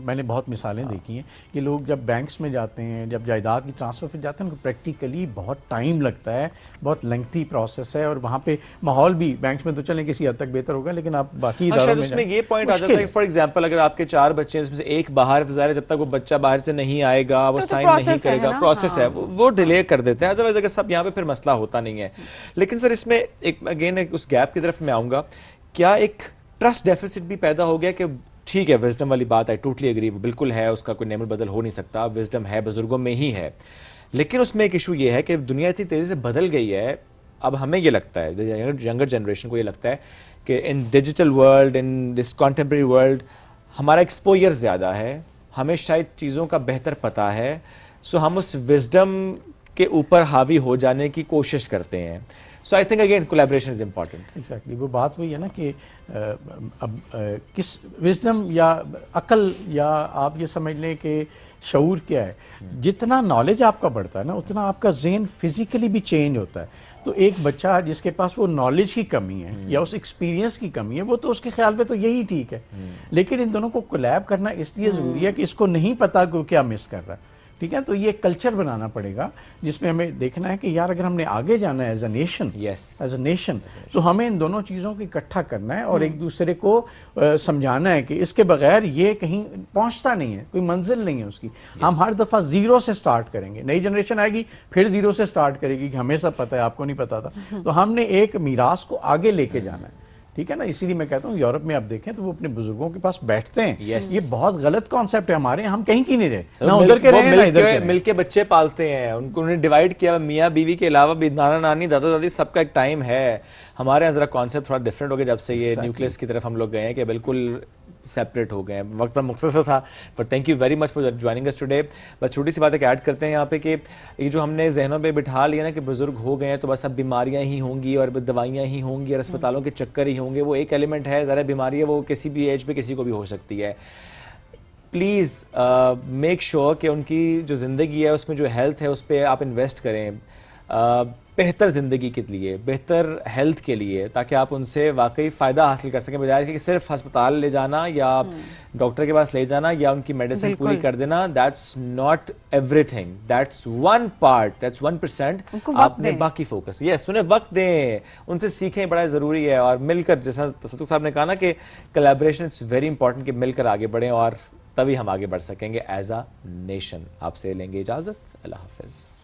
मैंने बहुत मिसालें देखी हैं कि लोग जब बैंक्स में जाते हैं, जब जायदाद की ट्रांसफ़र पे जाते हैं, उनको प्रैक्टिकली बहुत टाइम लगता है, बहुत लेंथी प्रोसेस है, और वहाँ पे माहौल भी बैंक्स में तो चलें किसी हद तक बेहतर होगा, लेकिन आप बाकी इदारों में उसमें ये पॉइंट आ जाता है, फॉर एग्जांपल अगर आपके 4 बच्चे हैं, इसमें से एक बाहर है, तो ज़ाहिर है जब तक वो बच्चा बाहर से नहीं आएगा, वो साइन नहीं करेगा, प्रोसेस है, वो डिले कर देता है। अदरवाइज अगर सब यहाँ पे फिर मसला होता नहीं है। लेकिन सर इसमें एक अगेन उस गैप की तरफ मैं आऊँगा, क्या एक ट्रस्ट डेफिसिट भी पैदा हो गया कि ठीक है, विजडम वाली बात, आई टोटली एग्री, वो बिल्कुल है, उसका कोई नेमल बदल हो नहीं सकता, विजडम है, बुजुर्गों में ही है, लेकिन उसमें एक इशू ये है कि दुनिया इतनी तेज़ी से बदल गई है, अब हमें ये लगता है, यंगर जनरेशन को ये लगता है कि इन digital world, in this contemporary world हमारा एक्सपोजर ज़्यादा है, हमें शायद चीज़ों का बेहतर पता है, सो हम उस विजडम के ऊपर हावी हो जाने की कोशिश करते हैं। So I think again collaboration is important. Exactly, वो बात वही है ना कि अब किस विजडम या अकल या आप ये समझ लें कि शऊर क्या है, जितना नॉलेज आपका बढ़ता है ना उतना आपका जहन फिजिकली भी चेंज होता है। तो एक बच्चा जिसके पास वो नॉलेज की कमी है या उस एक्सपीरियंस की कमी है, वो तो उसके ख्याल में तो यही ठीक है, लेकिन इन दोनों को कोलैब करना इसलिए ज़रूरी है कि इसको नहीं पता कि क्या मिस कर रहा है। ठीक है, तो ये कल्चर बनाना पड़ेगा जिसमें हमें देखना है कि यार अगर हमने आगे जाना है as a nation, as a nation, तो हमें इन दोनों चीज़ों को इकट्ठा करना है और एक दूसरे को समझाना है कि इसके बगैर ये कहीं पहुंचता नहीं है, कोई मंजिल नहीं है उसकी। हम हर दफ़ा ज़ीरो से स्टार्ट करेंगे, नई जनरेशन आएगी फिर ज़ीरो से स्टार्ट करेगी कि हमें सब पता है, आपको नहीं पता था। तो हमने एक मीरास को आगे लेके जाना है, ठीक है ना। इसीलिए मैं कहता हूँ यूरोप में आप देखें तो वो अपने बुजुर्गों के पास बैठते हैं। ये बहुत गलत कॉन्सेप्ट है, हमारे हम कहीं की नहीं रहे, ना उधर के रहे ना इधर के। मिलके बच्चे पालते हैं, उनको उन्हें डिवाइड किया, मियाँ बीवी के अलावा भी नाना नानी दादा दादी सबका एक टाइम है। हमारे यहाँ जरा कॉन्सेप्ट थोड़ा डिफरेंट हो गया जब से ये न्यूक्लियस की तरफ हम लोग गए हैं कि बिल्कुल सेपरेट हो गए हैं। वक्त पर मुख्तसर था, पर thank you very much for joining us today. बस छोटी सी बात एक ऐड करते हैं यहाँ पे कि ये जो हमने जहनों पे बिठा लिया ना कि बुजुर्ग हो गए हैं तो बस अब बीमारियाँ ही होंगी और दवाइयाँ ही होंगी और अस्पतालों के चक्कर ही होंगे, वो एक एलिमेंट है। ज़रा बीमारी है वो किसी भी एज पे किसी को भी हो सकती है। प्लीज़ मेक श्योर कि उनकी जो ज़िंदगी है उसमें जो हेल्थ है उस पर आप इन्वेस्ट करें, बेहतर ज़िंदगी के लिए, बेहतर हेल्थ के लिए, ताकि आप उनसे वाकई फ़ायदा हासिल कर सकें, बजाय कि सिर्फ अस्पताल ले जाना या डॉक्टर के पास ले जाना या उनकी मेडिसिन पूरी कर देना। That's not everything, that's one part, that's 1%। आपने बाकी फोकस, यस, उन्हें वक्त दें, उनसे सीखें, बड़ा ज़रूरी है। और मिलकर, जैसा तसद्दुक़ साहब ने कहा ना कि कोलैबोरेशन इट्स वेरी इंपॉर्टेंट, कि मिलकर आगे बढ़ें और तभी हम आगे बढ़ सकेंगे एज अ नेशन। आपसे लेंगे इजाज़त, अल्लाह हाफ़िज़।